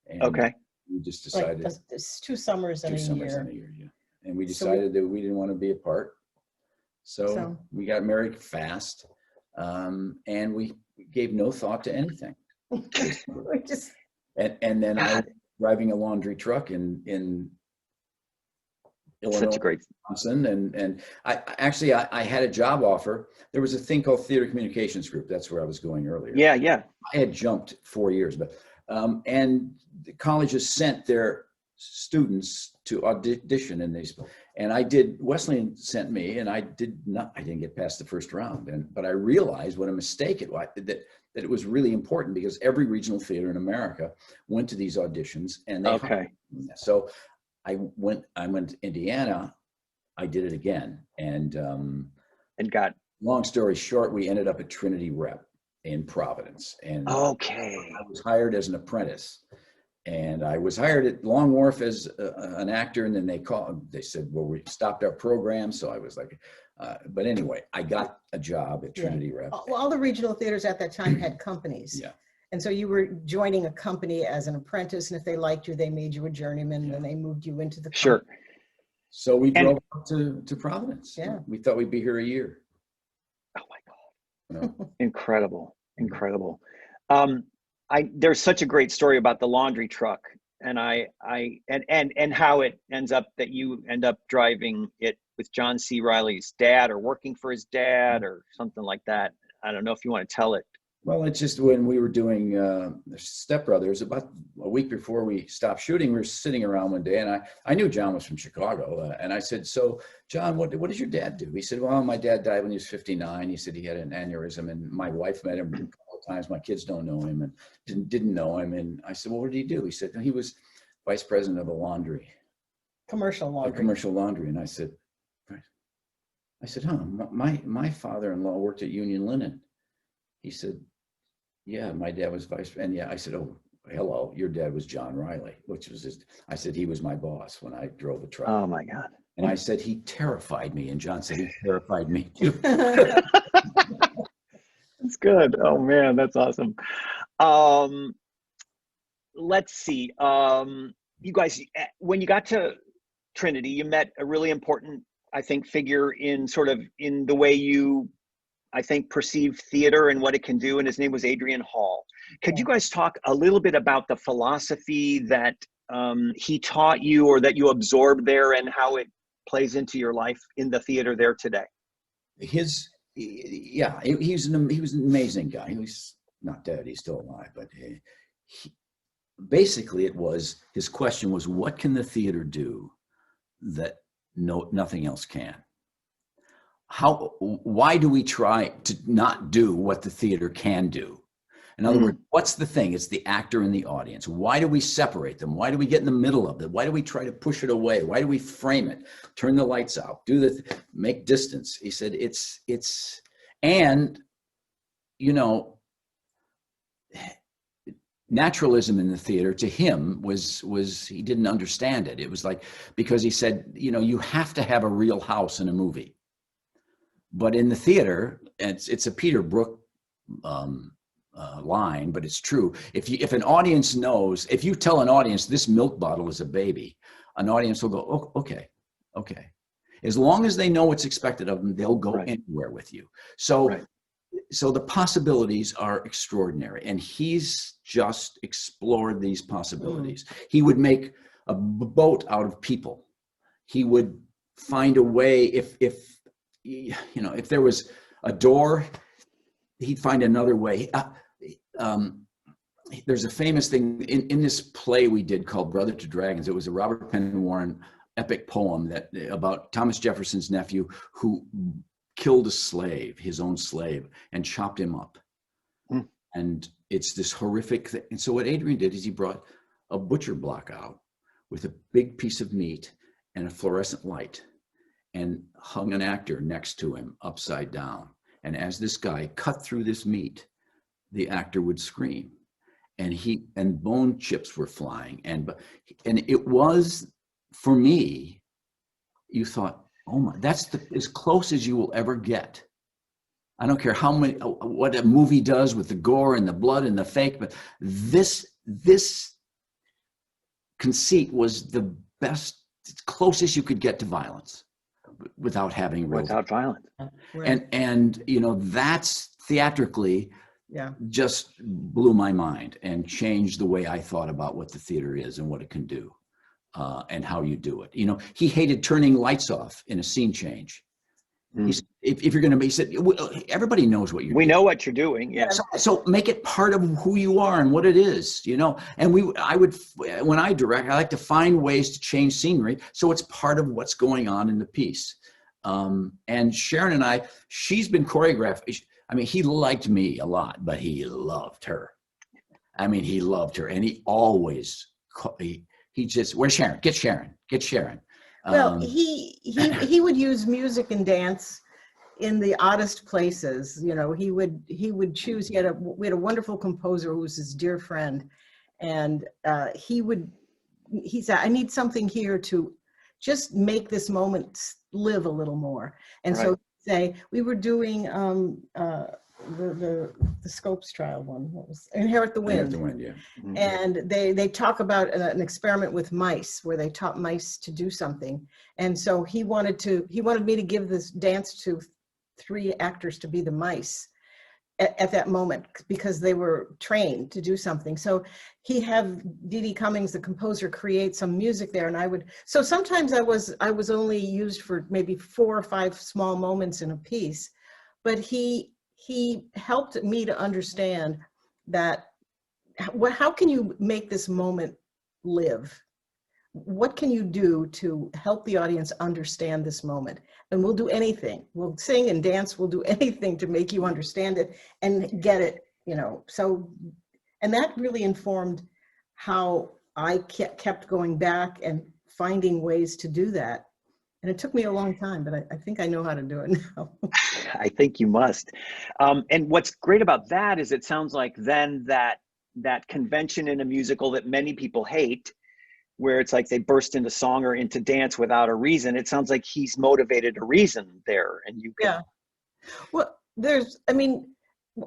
And okay. We just decided. Like, it's 2 summers and a year. 2 summers and a year, yeah. And we decided that we didn't want to be apart. So we got married fast, and we gave no thought to anything. We just and then I was driving a laundry truck in Illinois, such a great Wisconsin, and I had a job offer. There was a thing called Theater Communications Group. That's where I was going earlier. Yeah. I had jumped 4 years, but and the colleges sent their students to audition in these, and Wesleyan sent me, and I didn't get past the first round, but I realized what a mistake it was, that it was really important, because every regional theater in America went to these auditions, and they so I went to Indiana. I did it again, and got, long story short, we ended up at Trinity Rep in Providence, and I was hired as an apprentice. And I was hired at Long Wharf as an actor, and then they said, well, we stopped our program. So I was like, but anyway, I got a job at Trinity Rep. All the regional theaters at that time had companies. Yeah. And so you were joining a company as an apprentice, and if they liked you, they made you a journeyman, and then they moved you into the company. Sure. So we drove up to Providence. Yeah. We thought we'd be here a year. Oh my God. No. Incredible. There's such a great story about the laundry truck, and and how it ends up that you end up driving it with John C. Reilly's dad, or working for his dad, or something like that. I don't know if you want to tell it. Well, it's just when we were doing Step Brothers, about a week before we stopped shooting, we were sitting around one day, and I knew John was from Chicago, and I said, so John, what does your dad do? He said, well, my dad died when he was 59. He said he had an aneurysm, and my wife met him a couple of times. My kids don't know him and didn't know him. And I said, well, what did he do? He said, he was vice president of a laundry. Commercial laundry. A commercial laundry. And I said, my father-in-law worked at Union Linen. He said, yeah, my dad was vice, and yeah, I said, oh, hello, your dad was John Reilly, which was I said, he was my boss when I drove a truck. Oh my God. And I said, he terrified me. And John said, he terrified me too. That's good. Oh man, that's awesome. Let's see. You guys, when you got to Trinity, you met a really important, I think, figure in sort of in the way you, I think, perceive theater and what it can do. And his name was Adrian Hall. Could you guys talk a little bit about the philosophy that he taught you or that you absorbed there and how it plays into your life in the theater there today? He was an amazing guy. He was not dead, he's still alive, but basically his question was, what can the theater do that nothing else can? Why do we try to not do what the theater can do? In other words, what's the thing? It's the actor and the audience. Why do we separate them? Why do we get in the middle of it? Why do we try to push it away? Why do we frame it? Turn the lights out, make distance. He said, and you know, naturalism in the theater to him was he didn't understand it. It was like, because he said, you know, you have to have a real house in a movie. But in the theater, it's a Peter Brook line, but it's true. If an audience knows, if you tell an audience this milk bottle is a baby, an audience will go, oh, okay. As long as they know what's expected of them, they'll go anywhere with you. So the possibilities are extraordinary, and he's just explored these possibilities. He would make a boat out of people. He would find a way, if there was a door, he'd find another way. There's a famous thing in this play we did called Brother to Dragons. It was a Robert Penn Warren epic poem about Thomas Jefferson's nephew who killed a slave, his own slave, and chopped him up. And it's this horrific thing. And so what Adrian did is he brought a butcher block out with a big piece of meat and a fluorescent light and hung an actor next to him upside down. And as this guy cut through this meat, the actor would scream, and bone chips were flying. And it was, for me, you thought, oh my, that's as close as you will ever get. I don't care what a movie does with the gore and the blood and the fake, but this conceit was the best, closest you could get to violence without having violence. And you know, that's theatrically just blew my mind and changed the way I thought about what the theater is and what it can do. And how you do it. You know, he hated turning lights off in a scene change. He said, if you're going to be, he said, everybody knows what you're doing. We know what you're doing. Yeah. So make it part of who you are and what it is, you know. And when I direct, I like to find ways to change scenery so it's part of what's going on in the piece. And Sharon and I, she's been choreographed. I mean, he liked me a lot, but he loved her. I mean, he loved her, and he always, he just, where's Sharon? Get Sharon. Well, he would use music and dance in the oddest places. You know, he would choose. We had a wonderful composer who was his dear friend, and he said, I need something here to just make this moment live a little more. And so say we were doing the Scopes trial one. What was Inherit the Wind? Inherit the Wind, yeah. And they talk about an experiment with mice where they taught mice to do something. And so he wanted me to give this dance to 3 actors to be the mice at that moment because they were trained to do something. So he had Dee Dee Cummings, the composer, create some music there, and so sometimes I was only used for maybe 4 or 5 small moments in a piece, but he helped me to understand that how can you make this moment live? What can you do to help the audience understand this moment? And we'll do anything. We'll sing and dance. We'll do anything to make you understand it and get it, you know. So, and that really informed how I kept going back and finding ways to do that. And it took me a long time, but I think I know how to do it now. I think you must. And what's great about that is it sounds like then that convention in a musical that many people hate where it's like they burst into song or into dance without a reason. It sounds like he's motivated a reason there, and you can. Yeah. Well, I mean,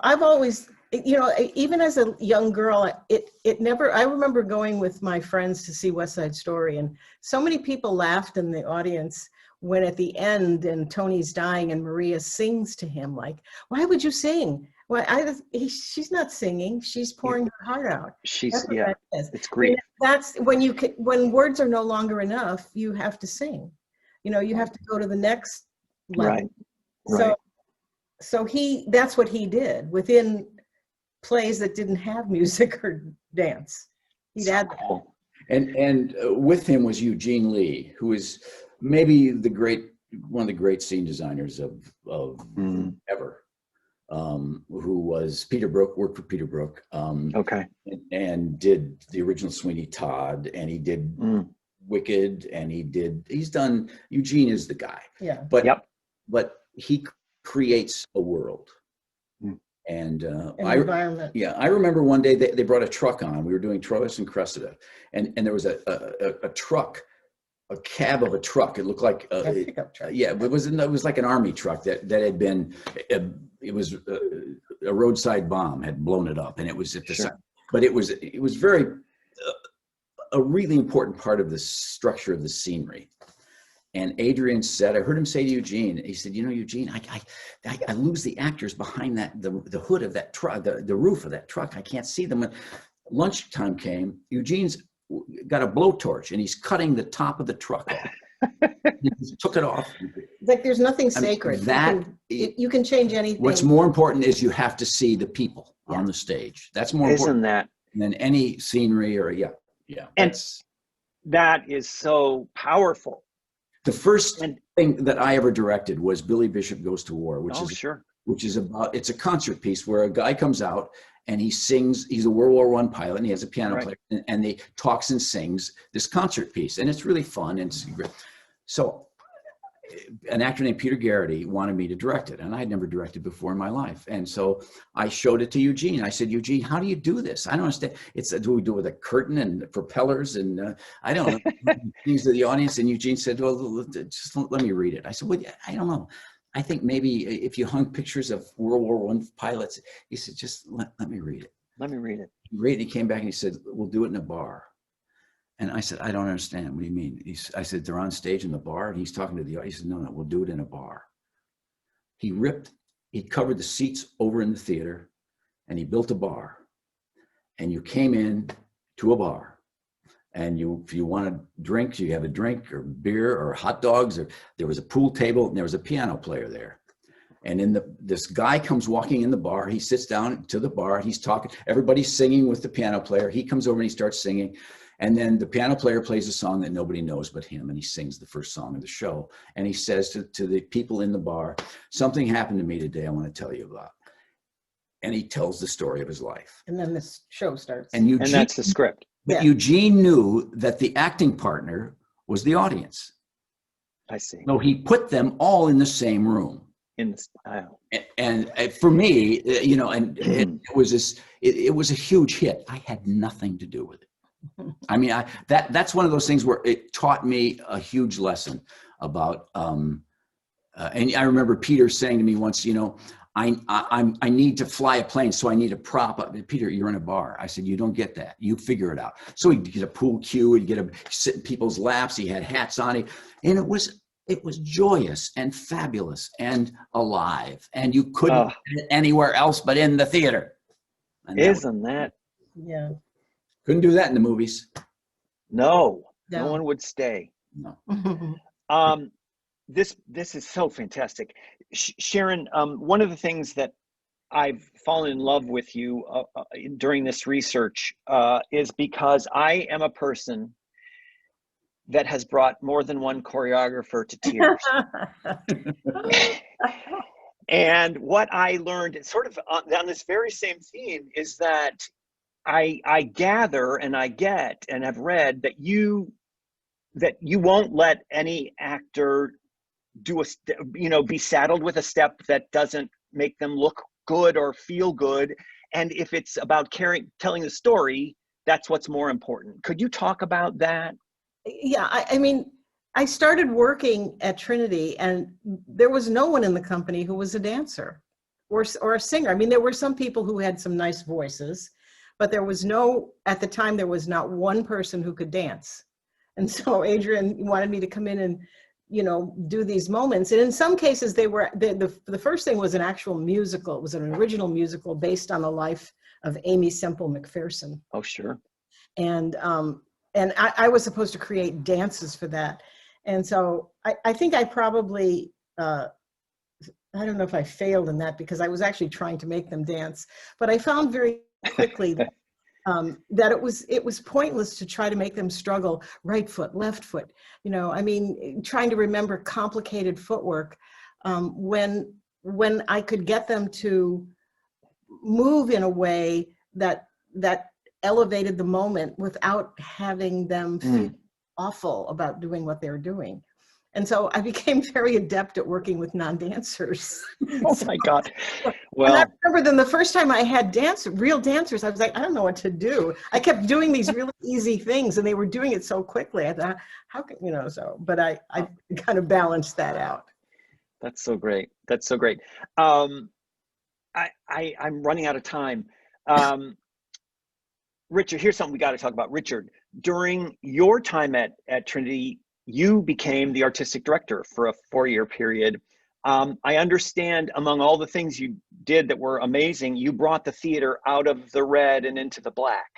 I've always, you know, even as a young girl, it never, I remember going with my friends to see West Side Story, and so many people laughed in the audience when at the end and Tony's dying and Maria sings to him, like, why would you sing? Well, she's not singing, she's pouring her heart out. She's, That's what that is. it's grief. That's when words are no longer enough, you have to sing. You know, you have to go to the next level. Right. So that's what he did within plays that didn't have music or dance. He'd add that. Cool. And with him was Eugene Lee, who is maybe one of the great scene designers of ever, who was Peter Brook, worked for Peter Brook. Okay. And did the original Sweeney Todd, and he did Wicked, and Eugene is the guy. Yeah. But he creates a world. And An environment. Yeah, I remember one day they brought a truck on. We were doing Troilus and Cressida, and there was a truck, a cab of a truck. It looked like A pickup truck. yeah, it was like an army truck that had been it was a roadside bomb had blown it up, and it was at the side. But it was very a really important part of the structure of the scenery. And Adrian said, I heard him say to Eugene, he said, you know, Eugene, I lose the actors behind the hood of that truck, the roof of that truck. I can't see them. When lunchtime came, Eugene's got a blowtorch and he's cutting the top of the truck off. He just took it off. Like there's nothing sacred. You can change anything. What's more important is you have to see the people on the stage. That's more important than any scenery or And that is so powerful. The first thing that I ever directed was Billy Bishop Goes to War, which is about, it's a concert piece where a guy comes out and he sings, he's a World War I pilot and he has a piano player and he talks and sings this concert piece, and it's really fun and it's great. So an actor named Peter Garrity wanted me to direct it, and I had never directed before in my life. And so I showed it to Eugene. I said, Eugene, how do you do this? I don't understand. Do we do it with a curtain and propellers? And I don't know. Things to the audience. And Eugene said, well, just let me read it. I said, well, I don't know. I think maybe if you hung pictures of World War I pilots, he said, just let me read it. Let me read it. He read it, and he came back and he said, we'll do it in a bar. And I said, I don't understand. What do you mean? I said, they're on stage in the bar. And he's talking to the audience. He said, no, we'll do it in a bar. He covered the seats over in the theater, and he built a bar. And you came in to a bar, and if you wanted drinks, you have a drink or beer or hot dogs, or there was a pool table and there was a piano player there. And this guy comes walking in the bar. He sits down to the bar. He's talking. Everybody's singing with the piano player. He comes over and he starts singing. And then the piano player plays a song that nobody knows but him, and he sings the first song of the show. And he says to the people in the bar, something happened to me today I want to tell you about. And he tells the story of his life. And then this show starts. And that's the script. But Eugene knew that the acting partner was the audience. I see. So he put them all in the same room. In the style. And for me, you know, and it was a huge hit. I had nothing to do with it. I mean, that's one of those things where it taught me a huge lesson about, and I remember Peter saying to me once, you know, I need to fly a plane, so I need a prop. Peter, you're in a bar. I said, you don't get that. You figure it out. So he'd get a pool cue, he'd sit in people's laps. He had hats on, and it was joyous and fabulous and alive, and you couldn't get it anywhere else but in the theater. Isn't that? Yeah. Couldn't do that in the movies. No one would stay. No. This is so fantastic. Sharon, one of the things that I've fallen in love with you during this research is because I am a person that has brought more than one choreographer to tears. And what I learned sort of on this very same theme is that I gather and I get and have read that you won't let any actor be saddled with a step that doesn't make them look good or feel good. And if it's about telling the story, that's what's more important. Could you talk about that? Yeah, I mean, I started working at Trinity and there was no one in the company who was a dancer or a singer. I mean, there were some people who had some nice voices, but there was no, at the time, there was not one person who could dance. And so Adrian wanted me to come in and, you know, do these moments. And in some cases, they were, the first thing was an actual musical. It was an original musical based on the life of Amy Semple McPherson. Oh, sure. And I was supposed to create dances for that. And so I think I probably, I don't know if I failed in that because I was actually trying to make them dance, but I found very quickly that it was pointless to try to make them struggle right foot, left foot. You know, I mean, trying to remember complicated footwork when I could get them to move in a way that elevated the moment without having them feel awful about doing what they're doing. And so I became very adept at working with non-dancers. Oh my God. Well, and I remember then the first time I had real dancers, I was like, I don't know what to do. I kept doing these really easy things and they were doing it so quickly. I thought, how can, you know, so, but I kind of balanced that out. that's so great. That's so great. I'm running out of time. Richard, here's something we got to talk about. Richard, during your time at Trinity, you became the artistic director for a 4-year period. I understand among all the things you did that were amazing, you brought the theater out of the red and into the black.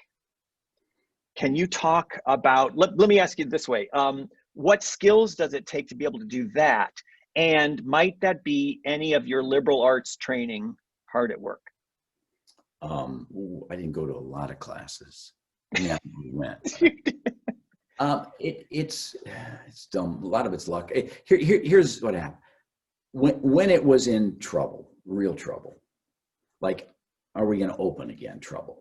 Can you talk about, let me ask you this way, what skills does it take to be able to do that? And might that be any of your liberal arts training hard at work? I didn't go to a lot of classes. Yeah, we went. It's dumb. A lot of it's luck. Here's what happened. When it was in trouble, real trouble, like, are we going to open again? Trouble.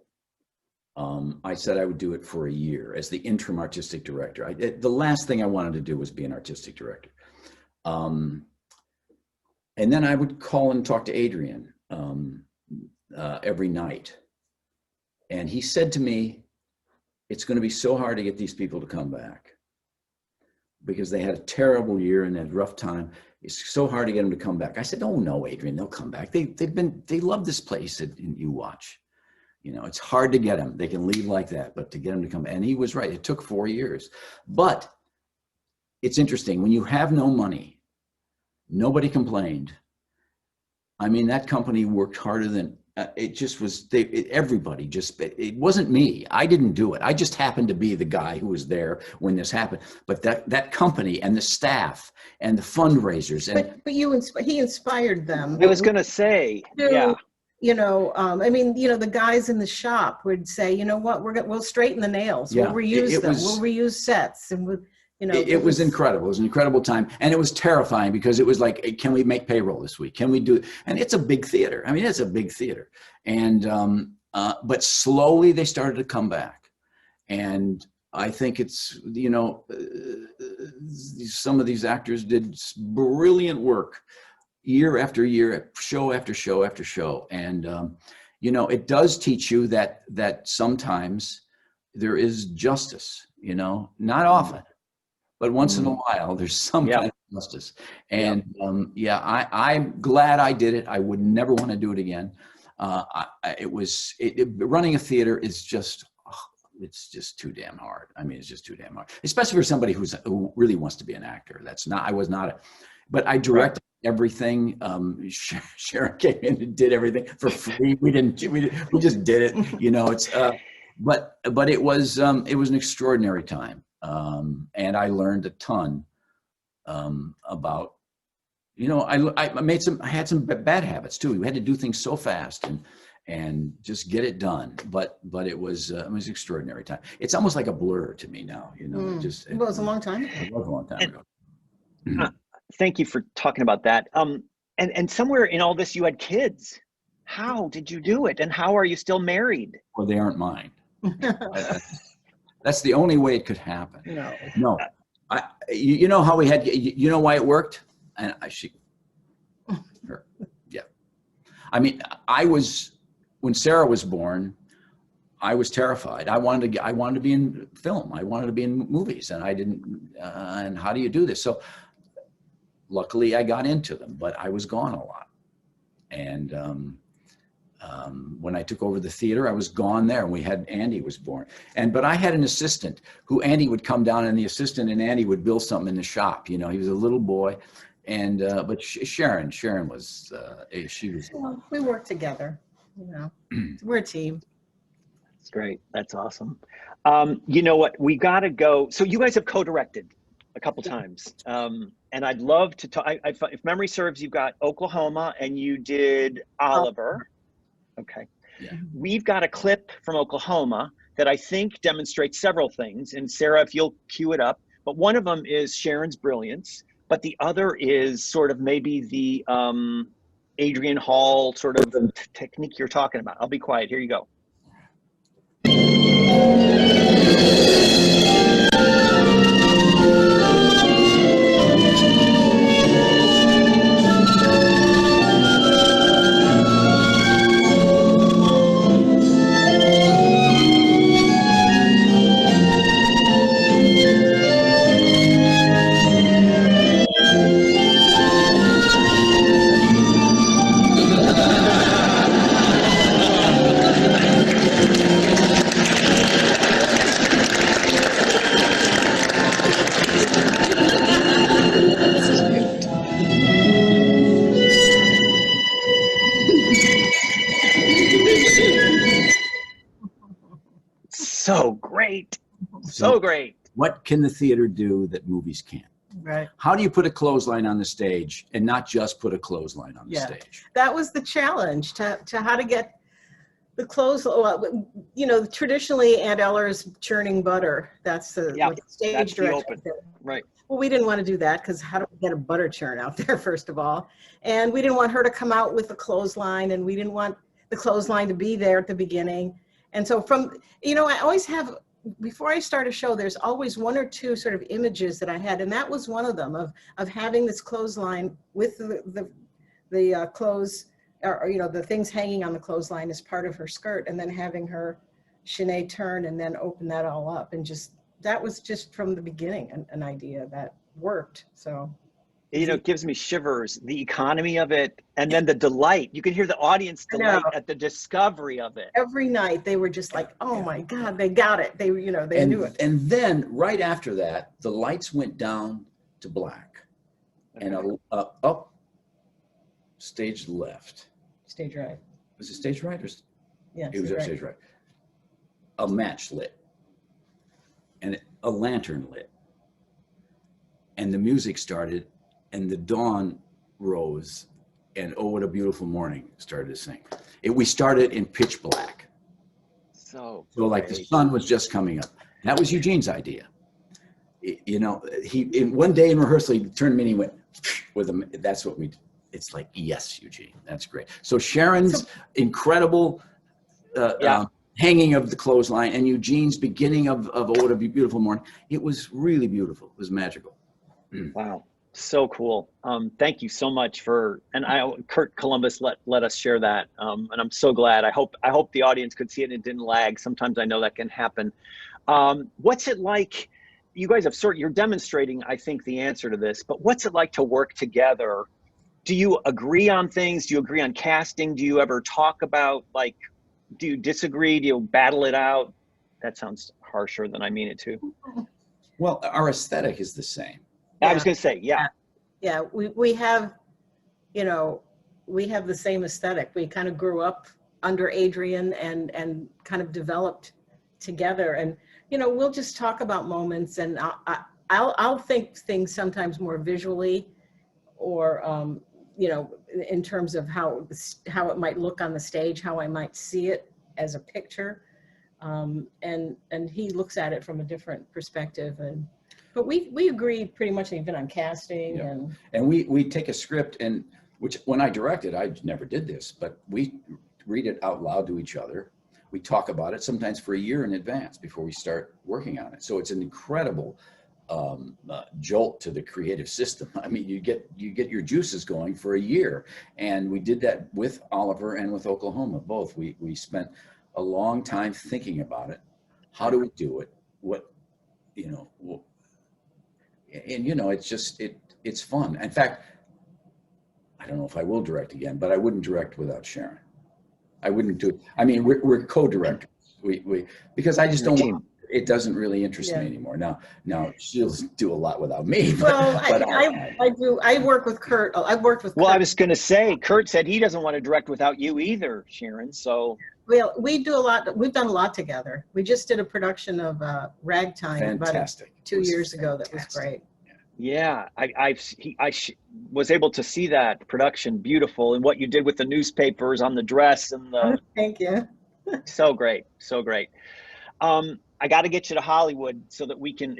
I said I would do it for a year as the interim artistic director. The last thing I wanted to do was be an artistic director. And then I would call and talk to Adrian every night. And he said to me, it's going to be so hard to get these people to come back because they had a terrible year and had a rough time. It's so hard to get them to come back. I said, oh no, Adrian, they'll come back. They love this place that you watch. You know, it's hard to get them. They can leave like that, but to get them to come, and he was right. It took 4 years, but it's interesting when you have no money, nobody complained. I mean, that company worked harder than it just was. Everybody just, it wasn't me. I didn't do it. I just happened to be the guy who was there when this happened. But that company and the staff and the fundraisers and but he inspired them. I was going to say, yeah. You know, I mean, you know, the guys in the shop would say, you know what, we'll straighten the nails. Yeah, we'll reuse them. We'll reuse sets, and we'll, you know. It was incredible. It was an incredible time, and it was terrifying because it was like, can we make payroll this week? Can we do it? And it's a big theater. I mean, it's a big theater, and but slowly they started to come back, and I think it's, you know, some of these actors did brilliant work. Year after year, show after show after show. And, you know, it does teach you that sometimes there is justice, you know, not often, but once in a while, there's some kind of justice. And I'm glad I did it. I would never want to do it again. Running a theater is just, it's just too damn hard. I mean, it's just too damn hard, especially for somebody who really wants to be an actor. I was not, but I directed everything. Sharon came in and did everything for free. We just did it. You know, it's but it was an extraordinary time, and I learned a ton about, you know, I had some bad habits too. We had to do things so fast and just get it done. But it was an extraordinary time. It's almost like a blur to me now. You know, Well, it was a long time ago. It was a long time ago. Thank you for talking about that. And somewhere in all this, you had kids. How did you do it? And how are you still married? Well, they aren't mine. That's the only way it could happen. No. You know how we had, you know why it worked? And yeah. I mean, when Sarah was born, I was terrified. I wanted to be in film. I wanted to be in movies, and I didn't. And how do you do this? So luckily I got into them, but I was gone a lot. And when I took over the theater, I was gone there, and we had Andy was born. But I had an assistant who Andy would come down, and the assistant and Andy would build something in the shop. You know, he was a little boy, and but Sharon was she was. Well, we work together. You know, we're a team. That's great. That's awesome. You know what? We got to go. So you guys have co-directed a couple times. And I'd love to talk. If memory serves, you've got Oklahoma and you did Oliver. Okay. Yeah. We've got a clip from Oklahoma that I think demonstrates several things. And Sarah, if you'll cue it up. But one of them is Sharon's brilliance. But the other is sort of maybe the Adrian Hall sort of technique you're talking about. I'll be quiet. Here you go. So great. So great. What can the theater do that movies can't? Right. How do you put a clothesline on the stage and not just put a clothesline on the stage? That was the challenge to how to get the clothes. Well, you know, traditionally Aunt Eller's churning butter. That's the stage that's direction. Right. Well, we didn't want to do that because how do we get a butter churn out there, first of all? And we didn't want her to come out with the clothesline, and we didn't want the clothesline to be there at the beginning. And so from, you know, I always have, before I start a show, there's always one or two sort of images that I had, and that was one of them, of having this clothesline with the clothes, or, you know, the things hanging on the clothesline as part of her skirt, and then having her chaîné turn and then open that all up. And just, that was just from the beginning an idea that worked. So, you know, it gives me shivers, the economy of it, and then the delight. You can hear the audience delight at the discovery of it. Every night they were just like, oh my God, they got it. They, you know, they knew it. And then right after that, the lights went down to black, and up, stage left. Stage right. Was it stage right? Or Yeah, it was stage right. A match lit, and a lantern lit, and the music started, and the dawn rose, and Oh What a Beautiful Morning started to sing. We started in pitch black. So like the sun was just coming up. That was Eugene's idea. You know, one day in rehearsal, he turned to me and he went, that's what we did. It's like, yes, Eugene, that's great. So Sharon's incredible hanging of the clothesline and Eugene's beginning of Oh What a Beautiful Morning, it was really beautiful. It was magical. Wow. So cool. Thank you so much Kurt Columbus let us share that. And I'm so glad. I hope the audience could see it and it didn't lag. Sometimes I know that can happen. What's it like? You guys have you're demonstrating, I think, the answer to this, but what's it like to work together? Do you agree on things? Do you agree on casting? Do you ever talk about, like, do you disagree? Do you battle it out? That sounds harsher than I mean it to. Well, our aesthetic is the same. I was going to say, yeah. Yeah, we have, you know, we have the same aesthetic. We kind of grew up under Adrian and kind of developed together. And, you know, we'll just talk about moments, and I'll think things sometimes more visually, or, you know, in terms of how it might look on the stage, how I might see it as a picture. And he looks at it from a different perspective. But we agree pretty much even on casting. Yeah. And we take a script, and which when I directed, I never did this, but we read it out loud to each other. We talk about it sometimes for a year in advance before we start working on it. So it's an incredible jolt to the creative system. I mean, you get your juices going for a year, and we did that with Oliver and with Oklahoma both. We spent a long time thinking about it. How do we do it? What, you know, and you know, it's just, it's fun. In fact, I don't know if I will direct again, but I wouldn't direct without Sharon. I wouldn't do it. I mean, we're co-directors. We because I just don't want, it doesn't really interest me anymore. Now she'll do a lot without me. But, well, I work with Kurt. I've worked with Kurt. Well, I was going to say, Kurt said he doesn't want to direct without you either, Sharon. So well, we do a lot. We've done a lot together. We just did a production of Ragtime about 2 years ago. That was great. Yeah, I was able to see that production, beautiful, and what you did with the newspapers on the dress and the. Thank you. So great, so great. I got to get you to Hollywood so that we can.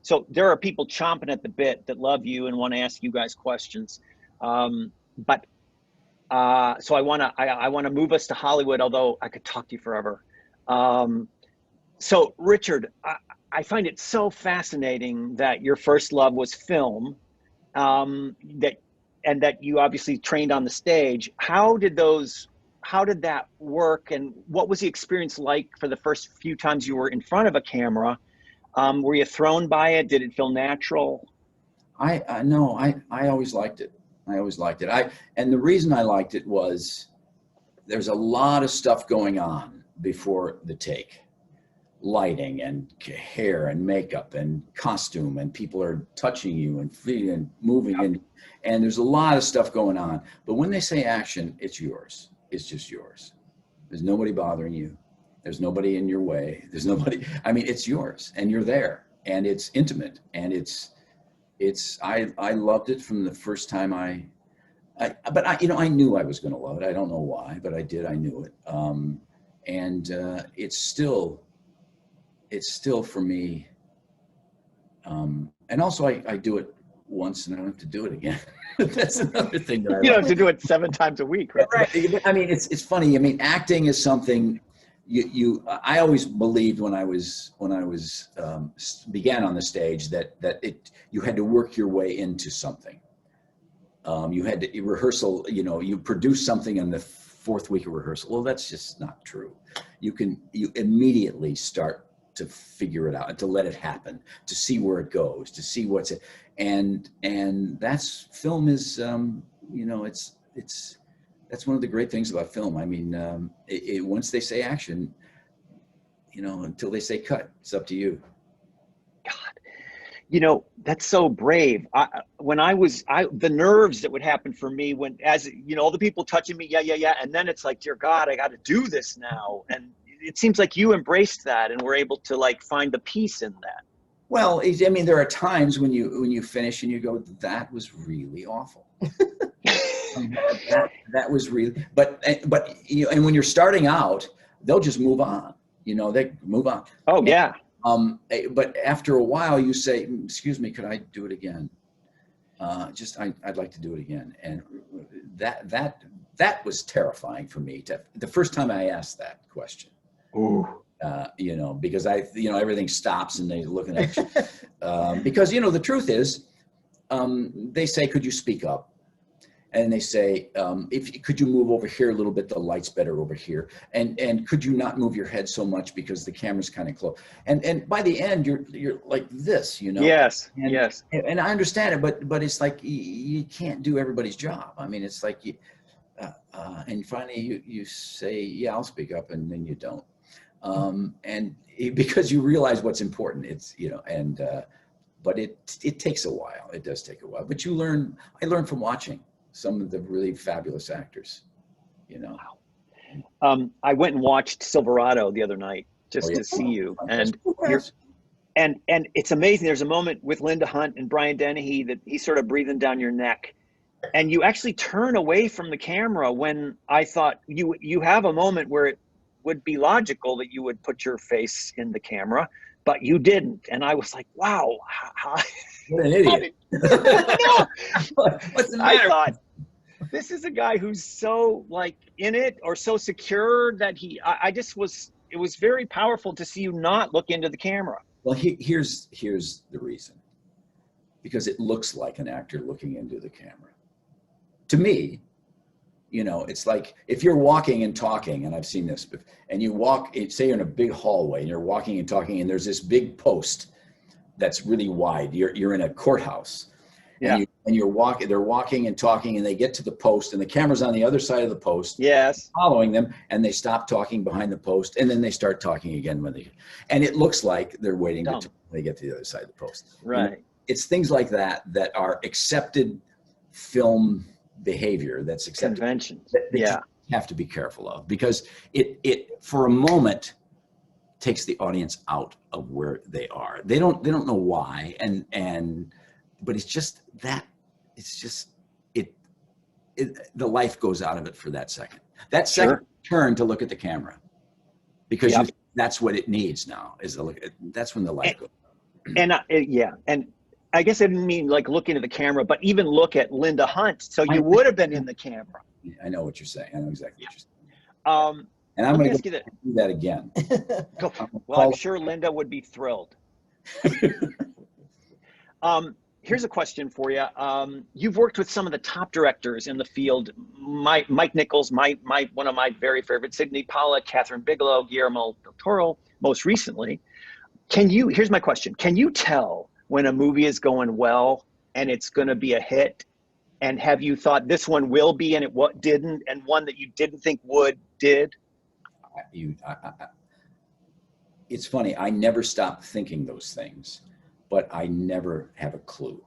So there are people chomping at the bit that love you and want to ask you guys questions, so I want to move us to Hollywood, although I could talk to you forever. So Richard, I find it so fascinating that your first love was film, that you obviously trained on the stage. How did that work, and what was the experience like for the first few times you were in front of a camera? Were you thrown by it? Did it feel natural? No, I always liked it. I always liked it. And the reason I liked it was there's a lot of stuff going on before the take. Lighting and hair and makeup and costume, and people are touching you and feeling and moving, and there's a lot of stuff going on. But when they say action, it's yours. It's just yours. There's nobody bothering you. There's nobody in your way. There's nobody, I mean, it's yours and you're there, and it's intimate, and I loved it from the first time but I knew I was going to love it. I don't know why, but I did. I knew it. It's still for me, and also I do it once and I don't have to do it again. That's another thing that you don't have to do it 7 times a week, right? I mean, it's funny. I mean, acting is something I always believed when I began on the stage that you had to work your way into something. You had to rehearsal. You produce something in the 4th week of rehearsal. Well, that's just not true. You immediately start to figure it out and to let it happen, to see where it goes, to see what's it. And that's film is, that's one of the great things about film. I mean, once they say action, until they say cut, it's up to you. God, that's so brave. The nerves that would happen for me when, all the people touching me, yeah. And then it's like, dear God, I got to do this now. And it seems like you embraced that and were able to find the peace in that. Well, I mean, there are times when you finish and you go, that was really awful. that was really, but and when you're starting out, they'll just move on. They move on. Oh yeah. But after a while, you say, "Excuse me, could I do it again?" I'd like to do it again, and that was terrifying for me. The first time I asked that question. Ooh. Because everything stops and they're looking at you. Because, the truth is, they say, could you speak up? And they say, could you move over here a little bit? The light's better over here. And could you not move your head so much because the camera's kind of close? And by the end, you're like this, Yes, yes. And I understand it, but it's like, you can't do everybody's job. I mean, it's like, and finally you say, yeah, I'll speak up, and then you don't. Because you realize what's important, but it takes a while. It does take a while, but I learned from watching some of the really fabulous actors, Wow. I went and watched Silverado the other night just to see you, and it's amazing. There's a moment with Linda Hunt and Brian Dennehy that he's sort of breathing down your neck, and you actually turn away from the camera when I thought you have a moment where it would be logical that you would put your face in the camera, but you didn't. And I was like, wow. What an idiot. What's the matter? I thought, this is a guy who's so in it, or so secure that it was very powerful to see you not look into the camera. Well, here's the reason. Because it looks like an actor looking into the camera. To me, You know, it's like if you're walking and talking, and I've seen this, and you walk, say you're in a big hallway and you're walking and talking, and there's this big post that's really wide. You're in a courthouse, Yeah. and you're walking. They're walking and talking, and they get to the post, and the camera's on the other side of the post. Yes. Following them, and they stop talking behind the post, and then they start talking again and it looks like they're waiting Dumb. to they get to the other side of the post. Right. You know, it's things like that are accepted film behavior. That's accepted. Conventions. That Yeah. you have to be careful of, because it for a moment takes the audience out of where they are. They don't know why, but it's just that the life goes out of it for that second. That second turn to look at the camera, because that's what it needs now, is to look at, that's when the life goes out. And and I guess I didn't mean like looking at the camera, but even look at Linda Hunt. So you would have been in the camera. I know what you're saying. I know exactly what you're saying. And let I'm me going ask to you that. do that again. Well, I'm sure Linda would be thrilled. Here's a question for you. You've worked with some of the top directors in the field: Mike Nichols, one of my very favorite, Sidney Pollack, Catherine Bigelow, Guillermo del Toro, most recently. Here's my question: can you tell when a movie is going well and it's going to be a hit? And have you thought this one will be and it didn't, and one that you didn't think did? It's funny. I never stop thinking those things, but I never have a clue.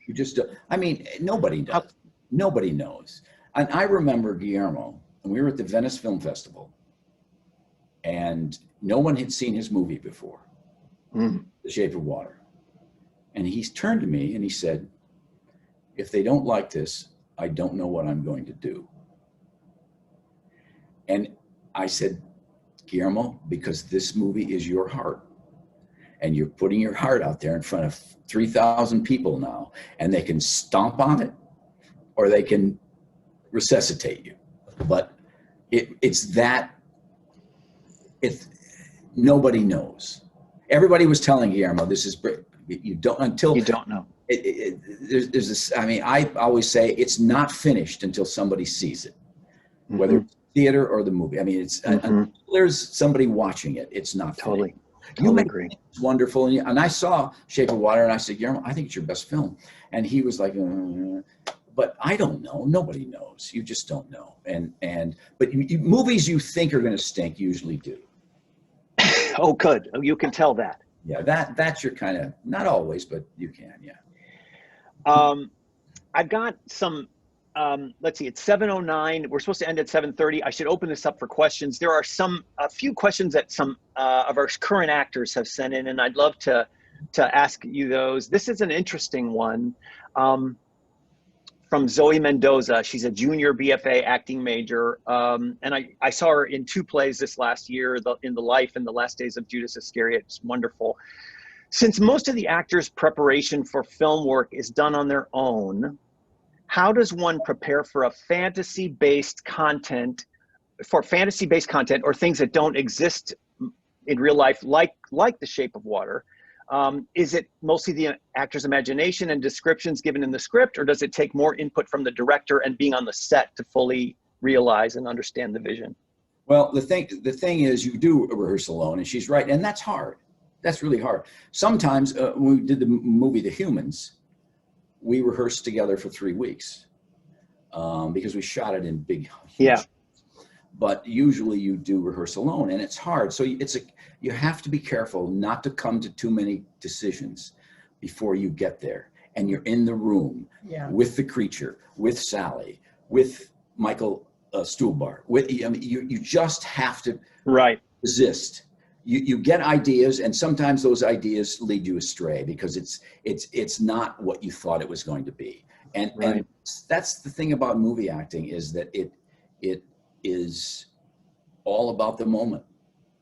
You just don't. I mean, nobody does. Nobody knows. And I remember Guillermo, and we were at the Venice Film Festival, and no one had seen his movie before, The Shape of Water. And he turned to me and he said, "If they don't like this, I don't know what I'm going to do." And I said, "Guillermo, because this movie is your heart, and you're putting your heart out there in front of 3,000 people now, and they can stomp on it or they can resuscitate you. But nobody knows." Everybody was telling Guillermo, "This is great." You don't know. There's this. I mean, I always say it's not finished until somebody sees it, whether it's theater or the movie. I mean, it's there's somebody watching it. It's not Totally. finished. Totally agree. It's wonderful, and I saw Shape of Water, and I said, "Guillermo, I think it's your best film," and he was like, "But I don't know. Nobody knows. You just don't know." But movies you think are going to stink usually do. Oh, good. You can tell that. Yeah, that's your kind of, not always, but you can, yeah. I've got some, let's see, it's 7:09. We're supposed to end at 7:30. I should open this up for questions. There are a few questions that some of our current actors have sent in, and I'd love to ask you those. This is an interesting one. From Zoe Mendoza. She's a junior BFA acting major. And I saw her in 2 plays this last year, in The Life and The Last Days of Judas Iscariot. It's wonderful. Since most of the actors' preparation for film work is done on their own, how does one prepare for fantasy-based content or things that don't exist in real life, like The Shape of Water? Is it mostly the actor's imagination and descriptions given in the script, or does it take more input from the director and being on the set to fully realize and understand the vision? Well, the thing is, you do rehearse alone, and she's right, and that's hard. That's really hard. Sometimes when we did the movie The Humans, we rehearsed together for 3 weeks because we shot it in big. Yeah. But usually you do rehearse alone, and it's hard. So you have to be careful not to come to too many decisions before you get there. And you're in the room with the creature, with Sally, with Michael Stuhlbarg. You just have to resist. You get ideas, and sometimes those ideas lead you astray because it's not what you thought it was going to be. And that's the thing about movie acting, is that it is all about the moment.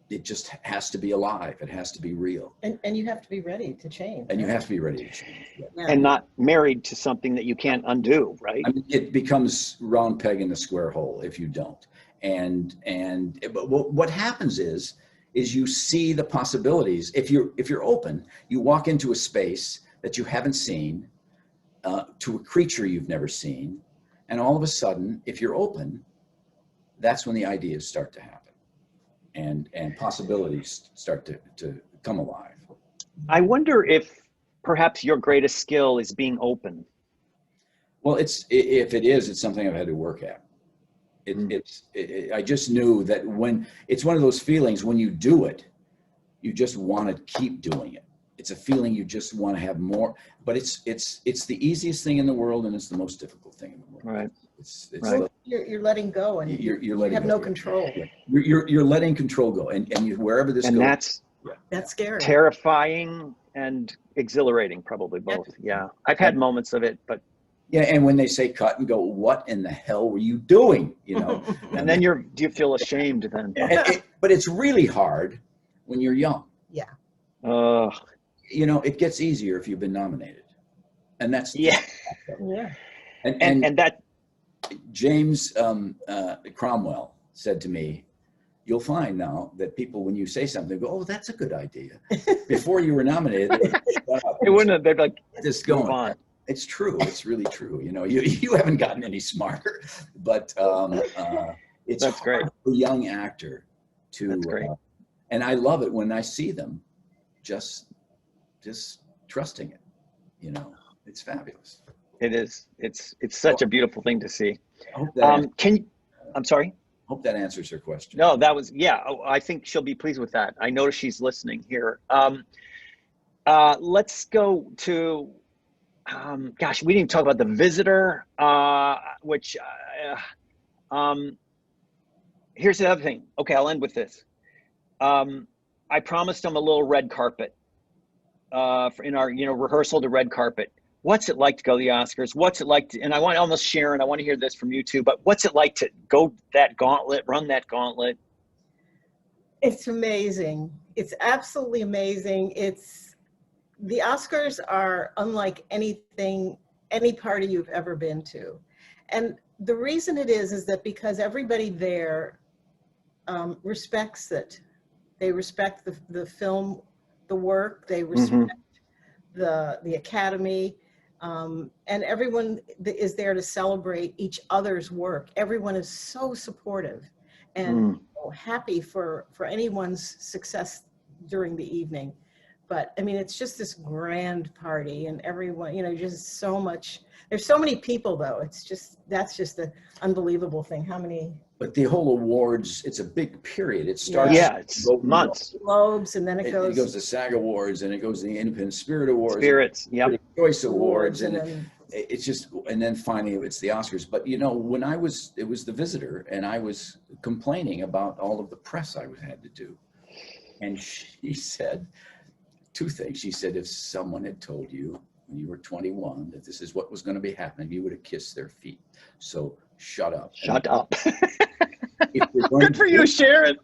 It just has to be alive. It has to be real. And you have to be ready to change. And you have to be ready to change. Yeah. And not married to something that you can't undo, right? I mean, it becomes round peg in the square hole if you don't. But what happens is you see the possibilities. If you're open, you walk into a space that you haven't seen, to a creature you've never seen, And all of a sudden, if you're open, that's when the ideas start to happen and possibilities start to come alive. I wonder if perhaps your greatest skill is being open. Well, if it is, it's something I've had to work at. I just knew that when it's one of those feelings, when you do it, you just want to keep doing it. It's a feeling you just want to have more, but it's the easiest thing in the world, and it's the most difficult thing in the world. Right. It's Right. You're letting go, and you're letting have go. no control. You're letting control go, and wherever this And goes. That's scary. Terrifying and exhilarating, probably both. Yeah. I've had moments of it, but. Yeah, and when they say cut and go, what in the hell were you doing? You know, And then do you feel ashamed then? but it's really hard when you're young. Yeah. You know, it gets easier if you've been nominated, and that's Yeah. Yeah. And that. James Cromwell said to me, "You'll find now that people, when you say something, go, oh, that's a good idea." Before you were nominated, It wouldn't have. They'd be like, just move going. on. It's true. It's really true. You know, you haven't gotten any smarter, but it's That's great. hard for a young actor to. That's great. And I love it when I see them, just trusting it. You know, it's fabulous. It is. It's such a beautiful thing to see. I hope that. I'm sorry. Hope that answers her question. No, that was, yeah. I think she'll be pleased with that. I notice she's listening here. Let's go to. Gosh, we didn't talk about The Visitor, which, here's the other thing. Okay, I'll end with this. I promised them a little red carpet in our, rehearsal to red carpet. What's it like to go to the Oscars? What's it like to, and I want almost Sharon, I want to hear this from you too, but what's it like to go that gauntlet, run that gauntlet? It's amazing. It's absolutely amazing. The Oscars are unlike anything, any party you've ever been to. And the reason it is that because everybody there respects it. They respect the film, the work, they respect the Academy, and everyone is there to celebrate each other's work. Everyone is so supportive and happy for anyone's success during the evening. But I mean, it's just this grand party, and everyone, just so much. There's so many people, though. That's just the unbelievable thing. How many? But the whole awards, it's a big period. It starts. Yeah, it's months. Globes, and then it goes. It goes to SAG Awards, and it goes to the Independent Spirit Awards. Spirits, yep. Choice Awards, and it's just, and then finally it's the Oscars. But when it was The Visitor, and I was complaining about all of the press I had to do, and she said two things. She said, if someone had told you when you were 21 that this is what was going to be happening, you would have kissed their feet. So shut up. Shut up. Good for you, Sharon.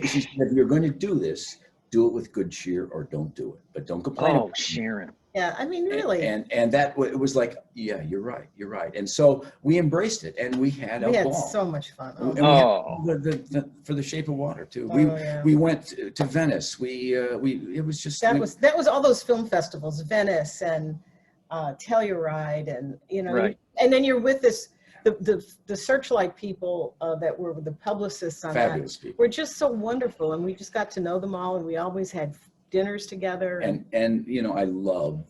She said, if you're going to do this, do it with good cheer or don't do it. But don't complain. Oh, Sharon. Yeah, I mean, really. And that, it was like, yeah, you're right. And so we embraced it, and we had a ball. We had so much fun. And we had for The Shape of Water too. We went to Venice. It was just that was all those film festivals, Venice and Telluride, and right. And then you're with the Searchlight people that were the publicists on fabulous that. People. Were just so wonderful, and we just got to know them all, and we always had dinners together. And I love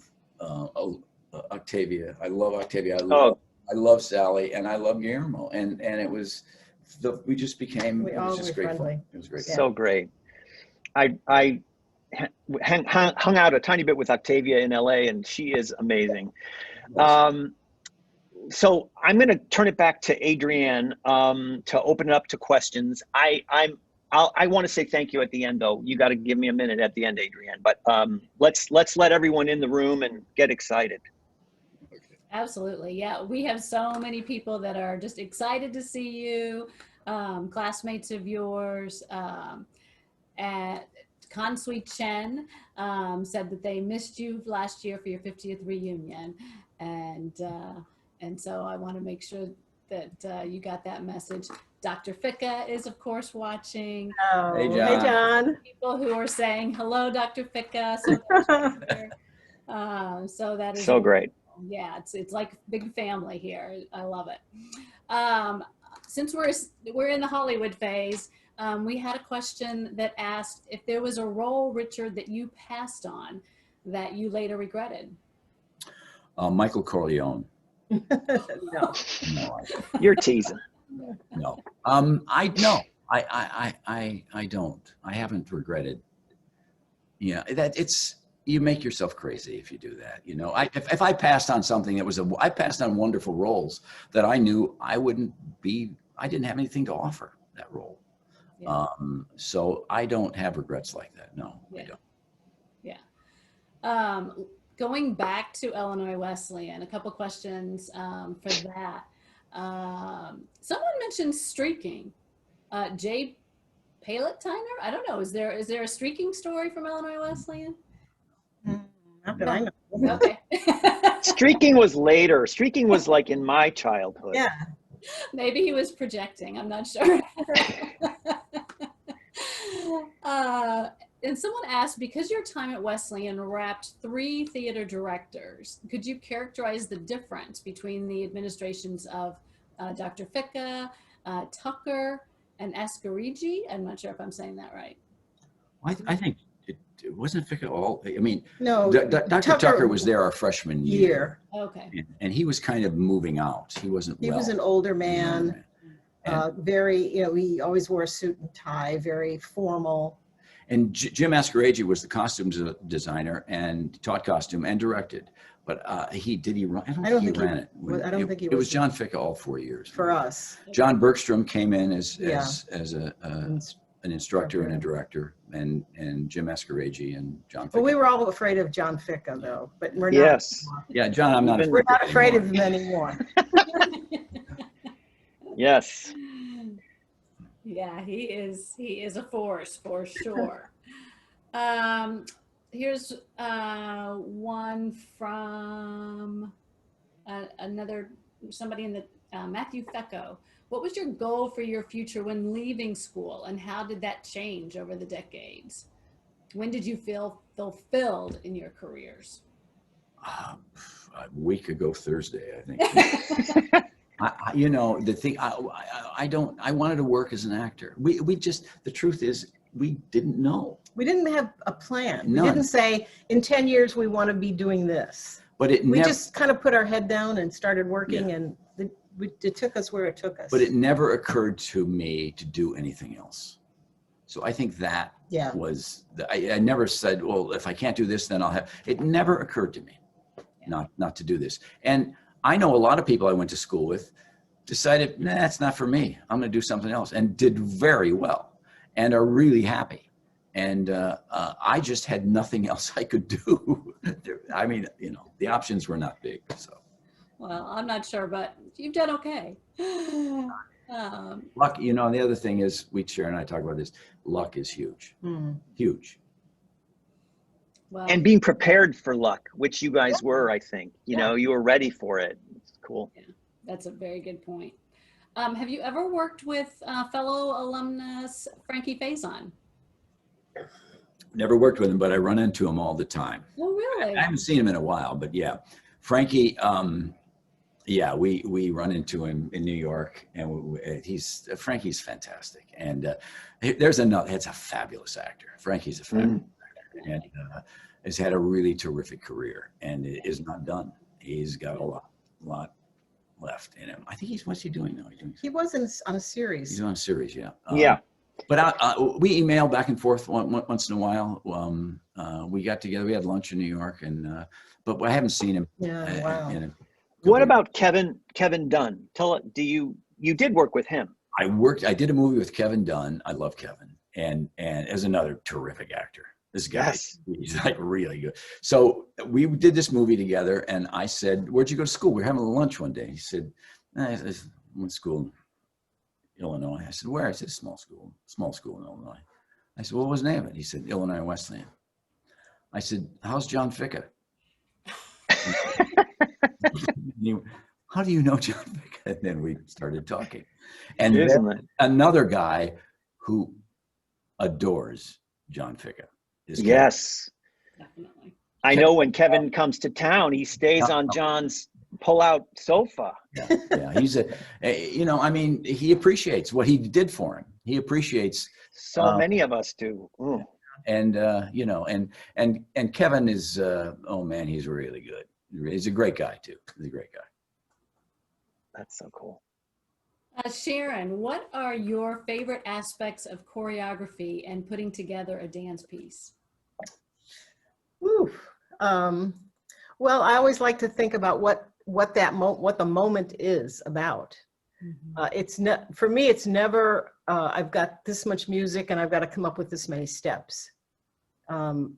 Octavia. I love Octavia. I love Sally, and I love Guillermo. And it was we just became. It was just great fun. It was great. So great. I hung out a tiny bit with Octavia in LA, and she is amazing. So I'm going to turn it back to Adrienne to open it up to questions. I want to say thank you at the end, though. You got to give me a minute at the end, Adrienne. But let's let everyone in the room and get excited. Absolutely, yeah. We have so many people that are just excited to see you, classmates of yours. At Consui Chen said that they missed you last year for your 50th reunion, and so I want to make sure that you got that message. Dr. Ficca is, of course, watching. Oh, hey, John. People who are saying hello, Dr. Ficca. So that is so great. Yeah, it's like big family here. I love it. Since we're in the Hollywood phase, we had a question that asked if there was a role, Richard, that you passed on that you later regretted. Michael Corleone. No. No, You're teasing. no. I don't. I haven't regretted. Yeah, that it's, you make yourself crazy if you do that. You know, if I passed on something that was I passed on wonderful roles that I knew I didn't have anything to offer that role. Yeah. So I don't have regrets like that. No, Yeah. I don't. Yeah. Going back to Illinois Wesleyan, a couple questions for that. Someone mentioned streaking. Jay Palett-Tyner? I don't know. Is there a streaking story from Illinois Wesleyan? Not that I know. Okay. Streaking was later. Streaking was like in my childhood. Yeah. Maybe he was projecting. I'm not sure. And someone asked, because your time at Wesleyan wrapped 3 theater directors, could you characterize the difference between the administrations of Dr. Ficca, Tucker, and Ascarigi? I'm not sure if I'm saying that right. I think it wasn't Ficca all. I mean, No. Dr. Tucker was there our freshman year. Okay. And he was kind of moving out. He wasn't. He well. was an older man, And- very, he always wore a suit and tie, very formal. And Jim Ascarigi was the costumes designer and taught costume and directed. But did he run? I don't think he ran it. I don't think he It was was John Ficca all 4 years. for us. John Bergstrom came in as Yeah. an instructor and a director, and Jim Ascarigi and John Ficca. But we were all afraid of John Ficca, though. But we're not. Yes. Yeah, John, I'm not Even- We're not afraid anymore. of him anymore. Yes. Yeah, he is a force for sure. Here's one from somebody in the Matthew Fecco. What was your goal for your future when leaving school, and how did that change over the decades? When did you feel fulfilled in your careers? A week ago Thursday, I think. The thing, I wanted to work as an actor. We just, the truth is, we didn't know. We didn't have a plan. None. We didn't say, in 10 years, we want to be doing this. But it We never, just kind of put our head down and started working, and it took us where it took us. but it never occurred to me to do anything else. So I think that Yeah. was, I never said, well, if I can't do this, then I'll have, it never occurred to me not to do this. And I know a lot of people I went to school with decided, nah, it's not for me. I'm going to do something else, and did very well and are really happy. And I just had nothing else I could do. I mean, the options were not big. So Well, I'm not sure, but you've done okay. luck, the other thing is, Sharon and I talk about this, luck is huge, huge. Well, And being prepared for luck, which you guys were, I think. You were ready for it. It's cool. that's a very good point. Have you ever worked with fellow alumnus Frankie Faison? Never worked with him, but I run into him all the time. Oh, really? I haven't seen him in a while, but yeah, Frankie. We run into him in New York, and Frankie's fantastic. And it's a fabulous actor. Frankie's a fabulous actor, and has had a really terrific career, and it is not done. He's got a lot left in him. I think what's he doing now? He was on a series. He's on a series, yeah. Yeah. But we email back and forth once in a while. We got together. We had lunch in New York, but I haven't seen him. Yeah, wow. What about Kevin Dunn? You did work with him? I did a movie with Kevin Dunn. I love Kevin, and as another terrific actor. This guy, Yes. He's like really good. So we did this movie together, and I said, "Where'd you go to school?" We were having lunch one day. He said, "I went to school in Illinois." I said, "Where?" I said, small school in Illinois. I said, "What was the name of it?" He said, "Illinois Wesleyan." I said, "How's John Ficca?" How do you know John Ficca? And then we started talking. And then another guy who adores John Ficca is Kevin. Yes. Definitely. I know when Kevin comes to town, he stays on John's pull-out sofa. Yeah, he's I mean, he appreciates what he did for him. He appreciates. So many of us do. Ooh. And and Kevin is, oh man, he's really good. He's a great guy too. He's a great guy. That's so cool. Sharon, what are your favorite aspects of choreography and putting together a dance piece? Whew. Well, I always like to think about what the moment is about. It's not, for me, it's never, I've got this much music and I've got to come up with this many steps.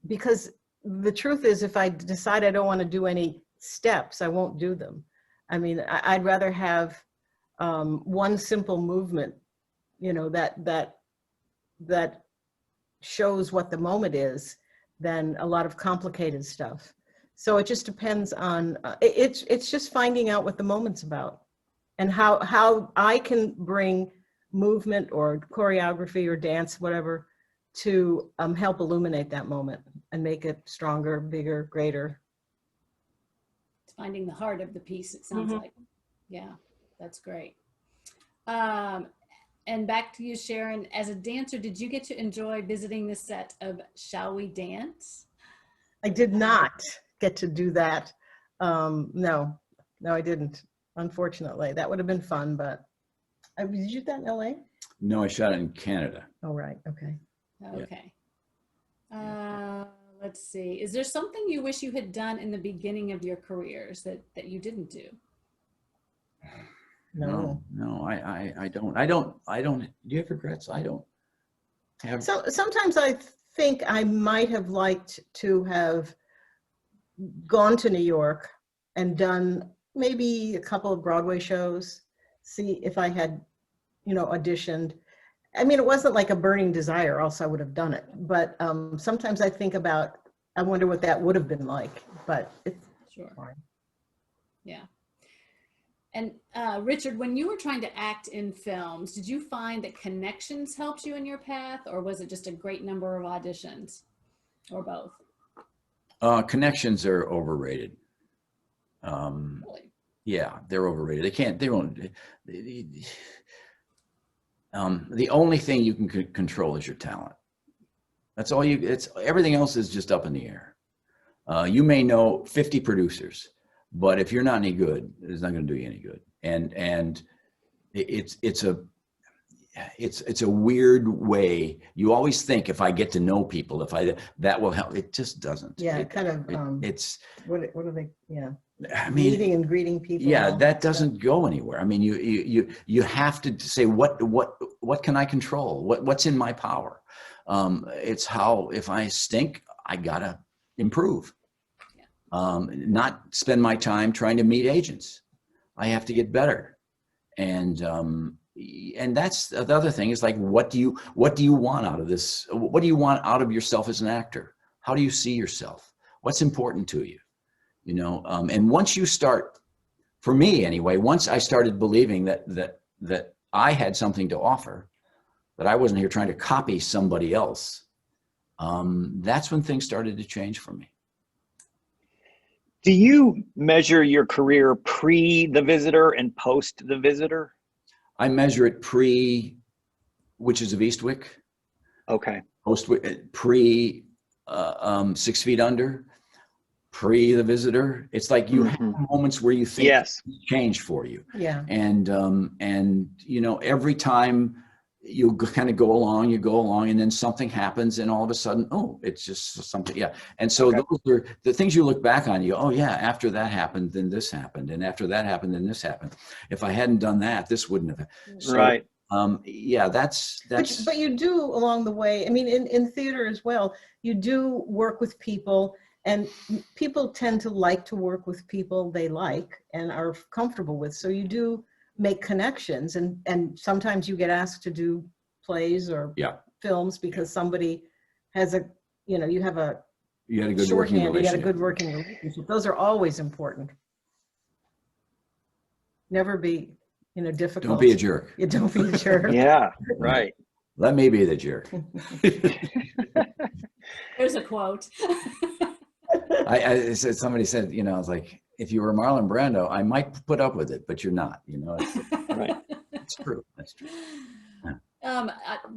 Because the truth is, if I decide I don't want to do any steps, I won't do them. I mean, I'd rather have one simple movement, you know, that shows what the moment is, than a lot of complicated stuff. So it just depends on, it's just finding out what the moment's about, and how I can bring movement or choreography or dance, whatever, to help illuminate that moment and make it stronger, bigger, greater. It's finding the heart of the piece, it sounds like. Yeah, that's great. And back to you, Sharon. As a dancer, did you get to enjoy visiting the set of Shall We Dance? I did not get to do that. No, I didn't, unfortunately. That would have been fun, but did you do that in LA? No, I shot it in Canada. Oh, right, okay. Okay. Let's see. Is there something you wish you had done in the beginning of your careers that you didn't do? No, I don't. Do you have regrets? I don't have. So sometimes I think I might have liked to have gone to New York and done maybe a couple of Broadway shows, see if I had, you know, auditioned. I mean, it wasn't like a burning desire, else I would have done it. But sometimes I think about, I wonder what that would have been like, but it's fine. Yeah. And Richard, when you were trying to act in films, did you find that connections helped you in your path, or was it just a great number of auditions, or both? Connections are overrated. Really? Yeah, they're overrated. They won't. The only thing you can control is your talent. That's all everything else is just up in the air. You may know 50 producers, but if you're not any good, it's not going to do you any good. And it's a weird way. You always think, if I get to know people, that will help. It just doesn't. Yeah, it's what are they? Yeah. I mean, meeting and greeting people. Yeah, that doesn't go anywhere. I mean, you have to say what can I control? What's in my power? It's how, if I stink, I gotta improve. Not spend my time trying to meet agents. I have to get better. And that's the other thing, is like, what do you want out of this? What do you want out of yourself as an actor? How do you see yourself? What's important to you? You know, and once you start, for me anyway, once I started believing that I had something to offer, that I wasn't here trying to copy somebody else, that's when things started to change for me. Do you measure your career pre The Visitor and post The Visitor? I measure it pre Witches of Eastwick. Okay. Post pre 6 Feet Under. Pre The Visitor. It's like you have moments where you think it's changed for you. Yeah. And you know, every time you kind of go along, and then something happens, and all of a sudden, oh, it's just something. Yeah. And so those are the things you look back on. You go, oh yeah, after that happened, then this happened, and after that happened, then this happened. If I hadn't done that, this wouldn't have. So, right. Yeah, that's. But you do along the way. I mean, in theater as well, you do work with people. And people tend to like to work with people they like and are comfortable with. So you do make connections, and sometimes you get asked to do plays or films because somebody has you had a good working relationship. You had a good working relationship. Those are always important. Never be, difficult. Don't be a jerk. Yeah, don't be a jerk. Yeah, right. Let me be the jerk. There's a quote. I said, somebody said, you know, I was like, if you were Marlon Brando, I might put up with it, but you're not, you know. Right. It's true. That's true.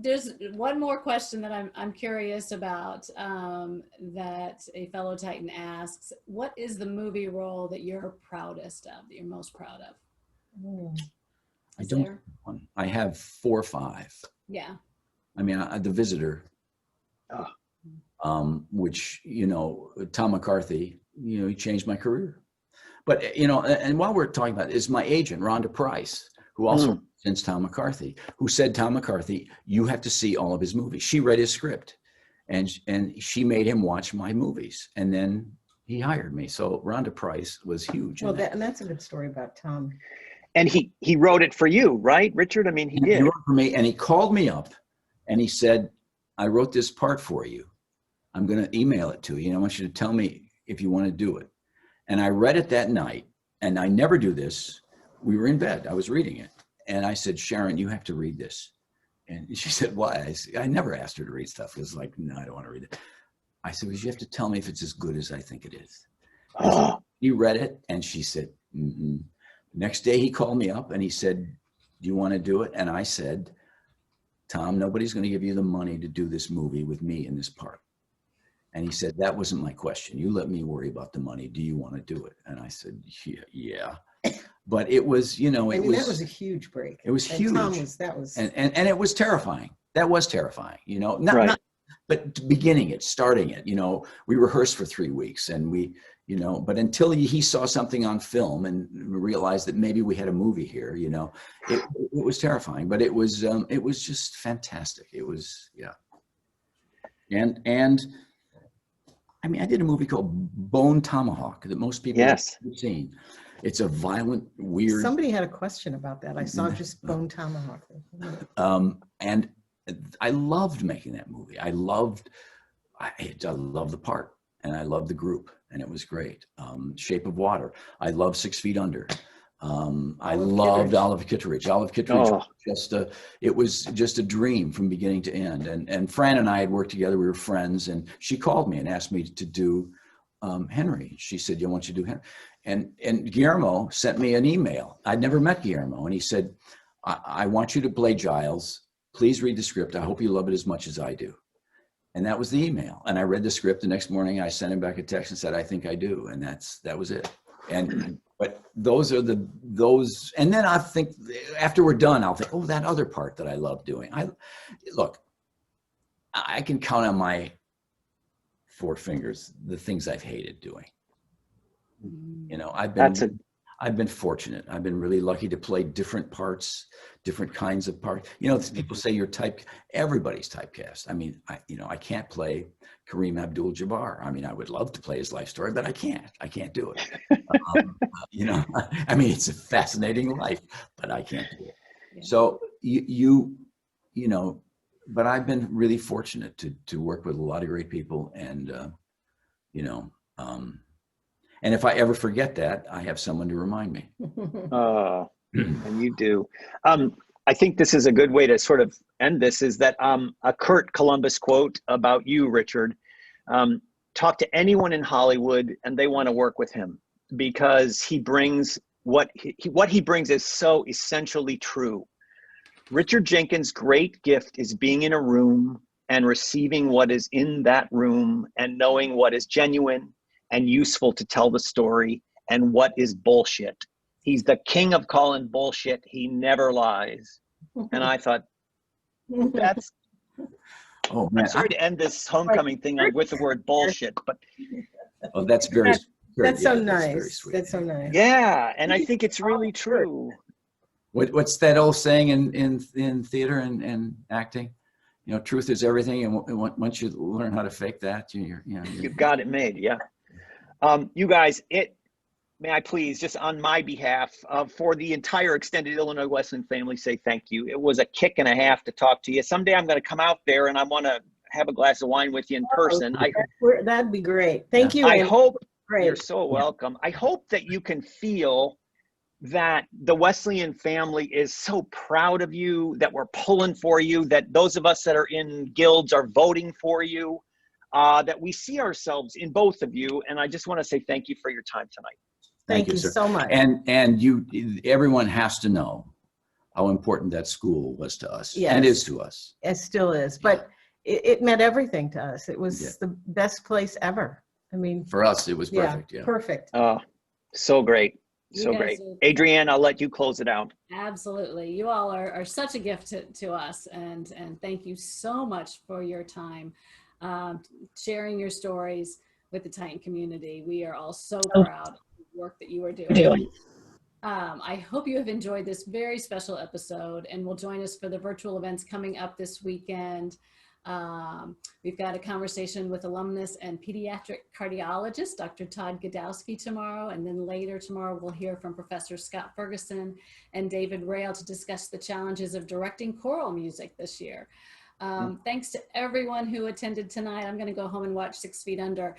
There's one more question that I'm curious about, that a fellow Titan asks. What is the movie role that you're proudest of, that you're most proud of? I don't have one. I have 4 or 5. Yeah. I mean, The Visitor, which, you know, Tom McCarthy, you know, he changed my career. But, you know, and while we're talking about it, is my agent, Rhonda Price, who also since Tom McCarthy, who said, Tom McCarthy, you have to see all of his movies. She read his script and she made him watch my movies. And then he hired me. So Rhonda Price was huge. Well, and that's a good story about Tom. And he wrote it for you, right, Richard? I mean, he did. He wrote for me, and he called me up and he said, I wrote this part for you. I'm going to email it to you. And I want you to tell me if you want to do it. And I read it that night, and I never do this. We were in bed. I was reading it. And I said, Sharon, you have to read this. And she said, why? I never asked her to read stuff. It was like, no, I don't want to read it. I said, well, you have to tell me if it's as good as I think it is. He read it, and she said, mm-hmm. Next day, he called me up, and he said, do you want to do it? And I said, Tom, nobody's going to give you the money to do this movie with me in this part. And he said, that wasn't my question. You let me worry about the money. Do you want to do it? And I said, yeah. But it was, you know, I mean, that was a huge break. It was and huge. Tom was, that was. And it was terrifying. That was terrifying, you know, not, but beginning it, starting it, you know, we rehearsed for 3 weeks and we, you know, but until he saw something on film and realized that maybe we had a movie here, you know, it was terrifying, but it was just fantastic. It was, yeah. And I mean, I did a movie called Bone Tomahawk that most people haven't seen. It's a violent, weird. Somebody had a question about that. I saw just Bone Tomahawk. And I loved making that movie. I loved the part, and I loved the group, and it was great. Shape of Water. I loved 6 Feet Under. I loved Olive Kitteridge. Olive Kitteridge was just a dream from beginning to end. And Fran and I had worked together. We were friends, and she called me and asked me to do Henry. She said, "I want you to do Henry." And Guillermo sent me an email. I'd never met Guillermo, and he said, I want you to play Giles. Please read the script. I hope you love it as much as I do. And that was the email. And I read the script. The next morning, I sent him back a text and said, I think I do. And that was it. But those are those. And then I think after we're done, I'll think, oh, that other part that I love doing. Look, I can count on my 4 fingers the things I've hated doing. You know, I've been fortunate. I've been really lucky to play different parts, different kinds of parts. You know, people say you're everybody's typecast. I mean, I can't play Kareem Abdul-Jabbar. I mean, I would love to play his life story, but I can't do it. You know, I mean, it's a fascinating life, but I can't do it. Yeah. So you know, but I've been really fortunate to work with a lot of great people, and you know, and if I ever forget that, I have someone to remind me. And you do. I think this is a good way to sort of end this, is that a Kurt Columbus quote about you, Richard. Talk to anyone in Hollywood and they want to work with him, because he brings what he brings is so essentially true. Richard Jenkins' great gift is being in a room and receiving what is in that room and knowing what is genuine and useful to tell the story and what is bullshit. He's the king of calling bullshit. He never lies. And I thought, that's, oh man, I'm sorry to end this homecoming thing with the word bullshit, but. Oh, that's very, that's so nice. That's so nice. Yeah. And I think it's really true. What's that old saying in theater and acting? You know, truth is everything. And once you learn how to fake that, you've got it made. Yeah. You guys, may I please, just on my behalf, for the entire extended Illinois Wesleyan family, say thank you. It was a kick and a half to talk to you. Someday I'm going to come out there and I want to have a glass of wine with you in person. That'd be great. Thank you. I hope great. You're so welcome. I hope that you can feel that the Wesleyan family is so proud of you, that we're pulling for you, that those of us that are in guilds are voting for you. that we see ourselves in both of you. And I just want to say thank you for your time tonight. Thank you sir. so much. And everyone has to know how important that school was to us, Yes. and is to us. It still is, but it meant everything to us. It was the best place ever. I mean, For us, it was perfect. Yeah. Perfect. Oh, so great. You So guys great. are- Adrienne, I'll let you close it out. Absolutely. You all are such a gift to us. And thank you so much for your time, sharing your stories with the Titan community. We are all so proud of the work that you are doing. I hope you have enjoyed this very special episode and will join us for the virtual events coming up this weekend. We've got a conversation with alumnus and pediatric cardiologist, Dr. Todd Godowski tomorrow. And then later tomorrow, we'll hear from Professor Scott Ferguson and David Rail to discuss the challenges of directing choral music this year. Thanks to everyone who attended tonight. I'm going to go home and watch 6 Feet Under.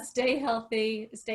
Stay healthy, stay